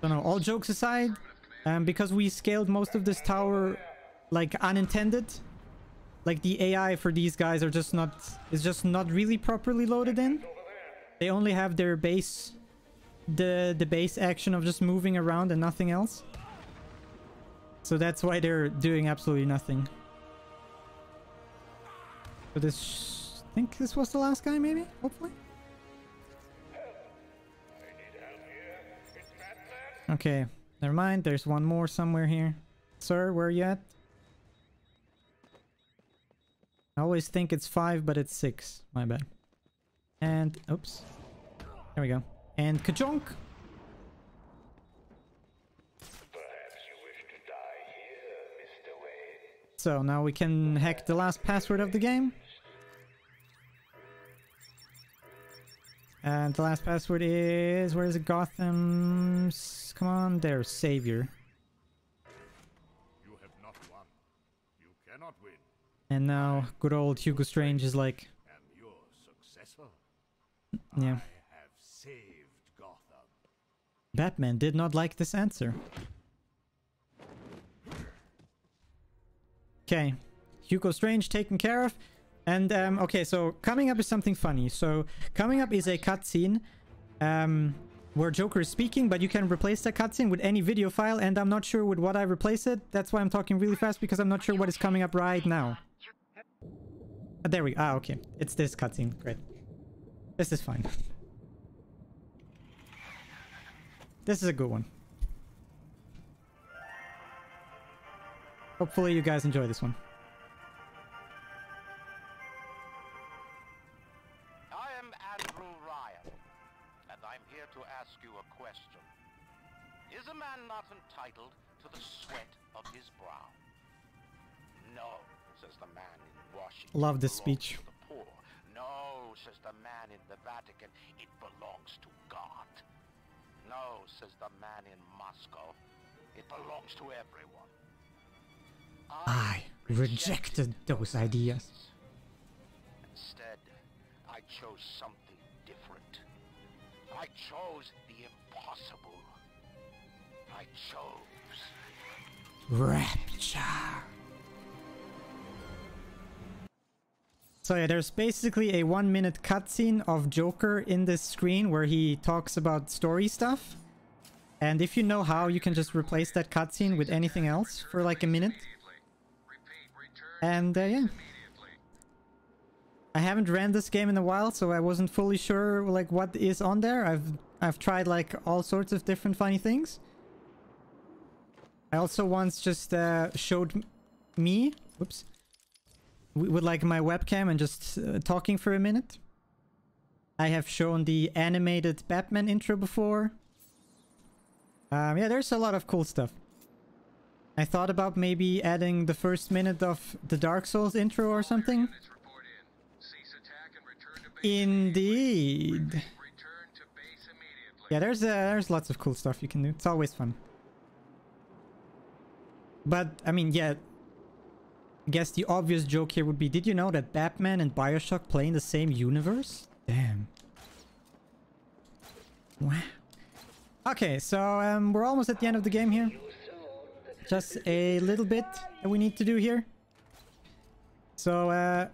So no, all jokes aside, because we scaled most of this tower like unintended, like the AI for these guys are just not really properly loaded in. They only have their base, the base action of just moving around and nothing else. So that's why they're doing absolutely nothing. So this, I think this was the last guy, maybe, hopefully. Okay, never mind. There's one more somewhere here. Sir, where are you at? I always think it's 5, but it's 6. My bad. And, oops. There we go. And ka-chonk! So now we can hack the last password of the game. And the last password is... Where is it? Gotham's... Come on, there's Savior. You have not won. You cannot win. And now good old Hugo Strange is like... Am your successor. Yeah. I have saved Gotham. Batman did not like this answer. Okay. Hugo Strange taken care of. And, okay, so coming up is something funny. So, coming up is a cutscene where Joker is speaking, but you can replace that cutscene with any video file, and I'm not sure with what I replace it. That's why I'm talking really fast, because I'm not sure what is coming up right now. There we go. Ah, okay. It's this cutscene. Great. This is fine. This is a good one. Hopefully you guys enjoy this one. Is a man not entitled to the sweat of his brow? No, says the man in Washington. Love this speech. The poor. No, says the man in the Vatican. It belongs to God. No, says the man in Moscow. It belongs to everyone. I rejected those ideas. Instead, I chose something different. I chose the impossible. I chose Rapture. So yeah, there's basically a 1-minute cutscene of Joker in this screen where he talks about story stuff. And if you know how, you can just replace that cutscene with anything else for like a minute. And yeah. I haven't ran this game in a while, so I wasn't fully sure like what is on there. I've tried like all sorts of different funny things. I also once just showed me, whoops, with like my webcam and just talking for a minute. I have shown the animated Batman intro before. Yeah, there's a lot of cool stuff. I thought about maybe adding the first minute of the Dark Souls intro or something. Indeed. Yeah, there's lots of cool stuff you can do. It's always fun. But, I mean, yeah. I guess the obvious joke here would be, did you know that Batman and BioShock play in the same universe? Damn. Wow. Okay, so we're almost at the end of the game here. Just a little bit that we need to do here. So,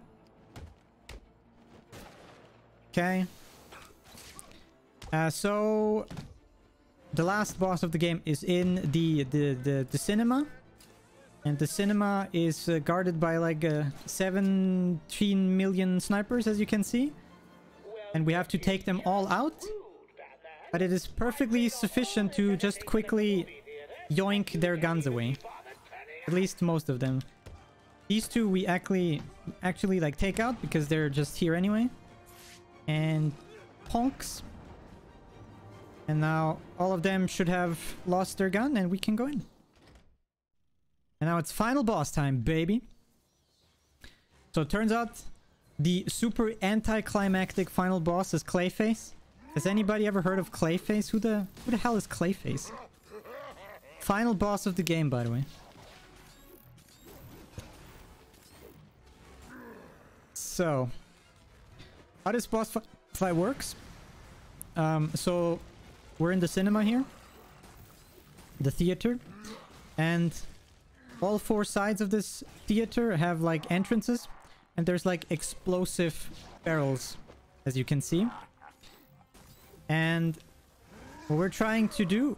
okay. So the last boss of the game is in the cinema. And the cinema is guarded by like 17 million snipers, as you can see. And we have to take them all out. But it is perfectly sufficient to just quickly yoink their guns away. At least most of them. These two we actually like take out because they're just here anyway. And ponks. And now all of them should have lost their gun and we can go in. And now it's final boss time, baby. So it turns out the super anticlimactic final boss is Clayface. Has anybody ever heard of Clayface? Who the hell is Clayface? Final boss of the game, by the way. So, how this boss fight works? So, we're in the cinema here. The theater. And all four sides of this theater have like entrances. And there's like explosive barrels, as you can see. And what we're trying to do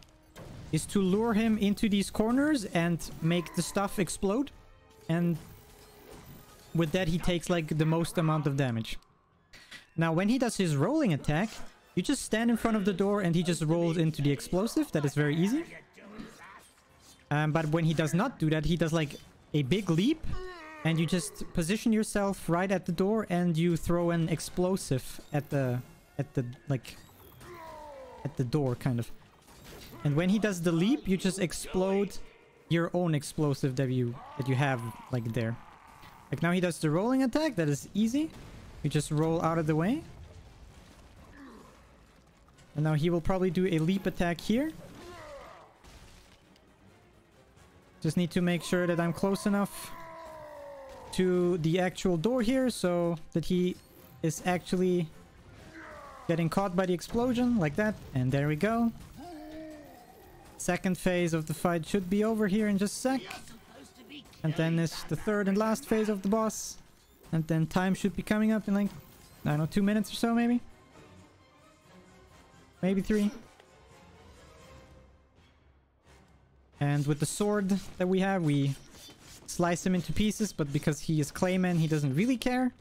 is to lure him into these corners and make the stuff explode. And with that, he takes like the most amount of damage. Now, when he does his rolling attack, you just stand in front of the door and he just rolls into the explosive. That is very easy. But when he does not do that, he does like a big leap. And you just position yourself right at the door and you throw an explosive at the door, kind of. And when he does the leap, you just explode your own explosive that you have like there. Like now he does the rolling attack. That is easy. You just roll out of the way. And now he will probably do a leap attack here. Just need to make sure that I'm close enough to the actual door here so that he is actually getting caught by the explosion like that. And there we go. Second phase of the fight should be over here in just a sec. And then is the third and last phase of the boss. And then time should be coming up in like, I don't know, 2 minutes or so maybe? Maybe 3. And with the sword that we have, we slice him into pieces, but because he is Clayman, he doesn't really care.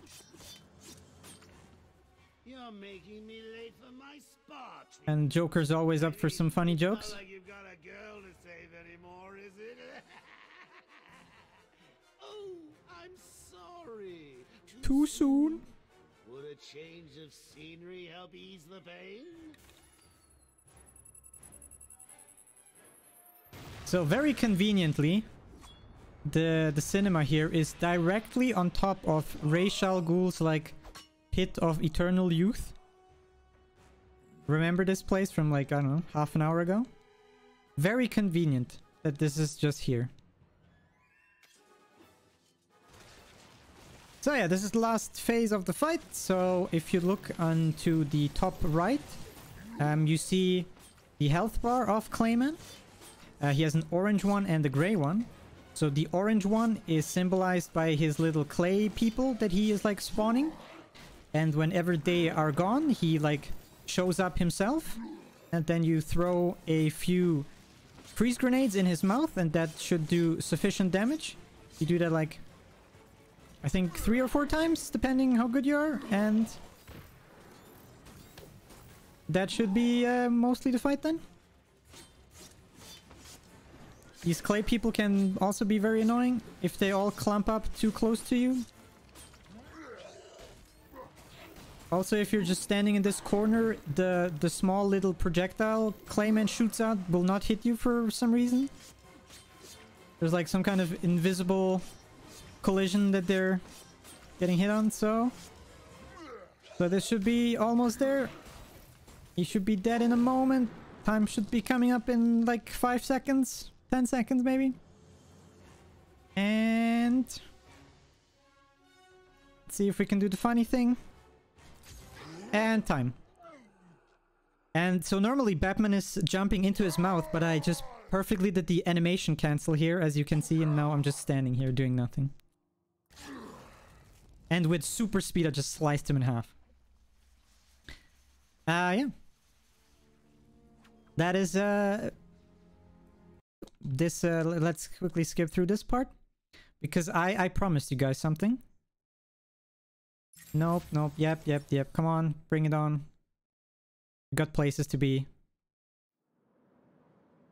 You're making me late for my spot. And Joker's always up for some funny jokes. Not like you've got a girl to save anymore, is it? Oh, I'm sorry. Too soon? Would a change of scenery help ease the pain? So very conveniently, the cinema here is directly on top of Ra's al Ghul's like pit of eternal youth. Remember this place from like, I don't know, half an hour ago? Very convenient that this is just here. So yeah, this is the last phase of the fight. So if you look onto the top right, you see the health bar of Clayman. He has an orange one and a gray one. So the orange one is symbolized by his little clay people that he is like spawning. And whenever they are gone, he like shows up himself. And then you throw a few freeze grenades in his mouth and that should do sufficient damage. You do that like, I think 3 or 4 times, depending how good you are. And that should be mostly the fight then. These clay people can also be very annoying if they all clump up too close to you. Also, if you're just standing in this corner, the small little projectile Clayman shoots out will not hit you for some reason. There's like some kind of invisible collision that they're getting hit on, so this should be almost there. He should be dead in a moment. Time should be coming up in like 5 seconds. 10 seconds maybe. And let's see if we can do the funny thing. And time. And so normally Batman is jumping into his mouth, but I just perfectly did the animation cancel here, as you can see, and now I'm just standing here doing nothing. And with super speed I just sliced him in half. Yeah. That is this let's quickly skip through this part because I promised you guys something. Nope. Yep. Come on, bring it on. We got places to be.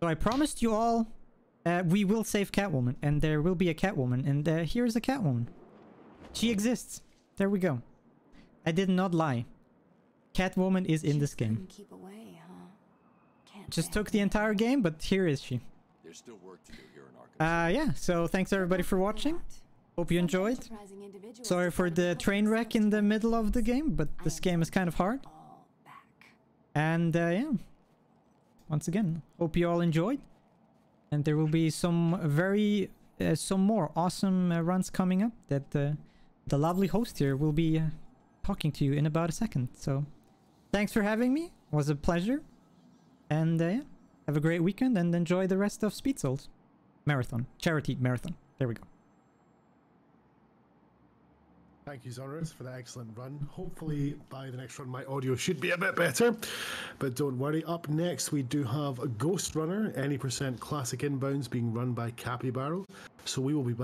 So I promised you all we will save Catwoman, and there will be a Catwoman, and here's a Catwoman. She exists. There we go. I did not lie. Catwoman is in this game. Keep away, huh? Just took the entire game, but here is she. There's still work to do here in Arkham. Yeah, so thanks everybody for watching. Hope you enjoyed. Sorry for the train wreck in the middle of the game, but this game is kind of hard. And yeah, once again, hope you all enjoyed. And there will be some more awesome runs coming up that the lovely host here will be talking to you in about a second. So thanks for having me. It was a pleasure. And yeah, have a great weekend and enjoy the rest of Speed Souls Marathon. Charity Marathon. There we go. Thank you, Xoneris, for that excellent run. Hopefully, by the next run, my audio should be a bit better. But don't worry. Up next, we do have a Ghost Runner, any % classic inbounds being run by Capybaro. So we will be back.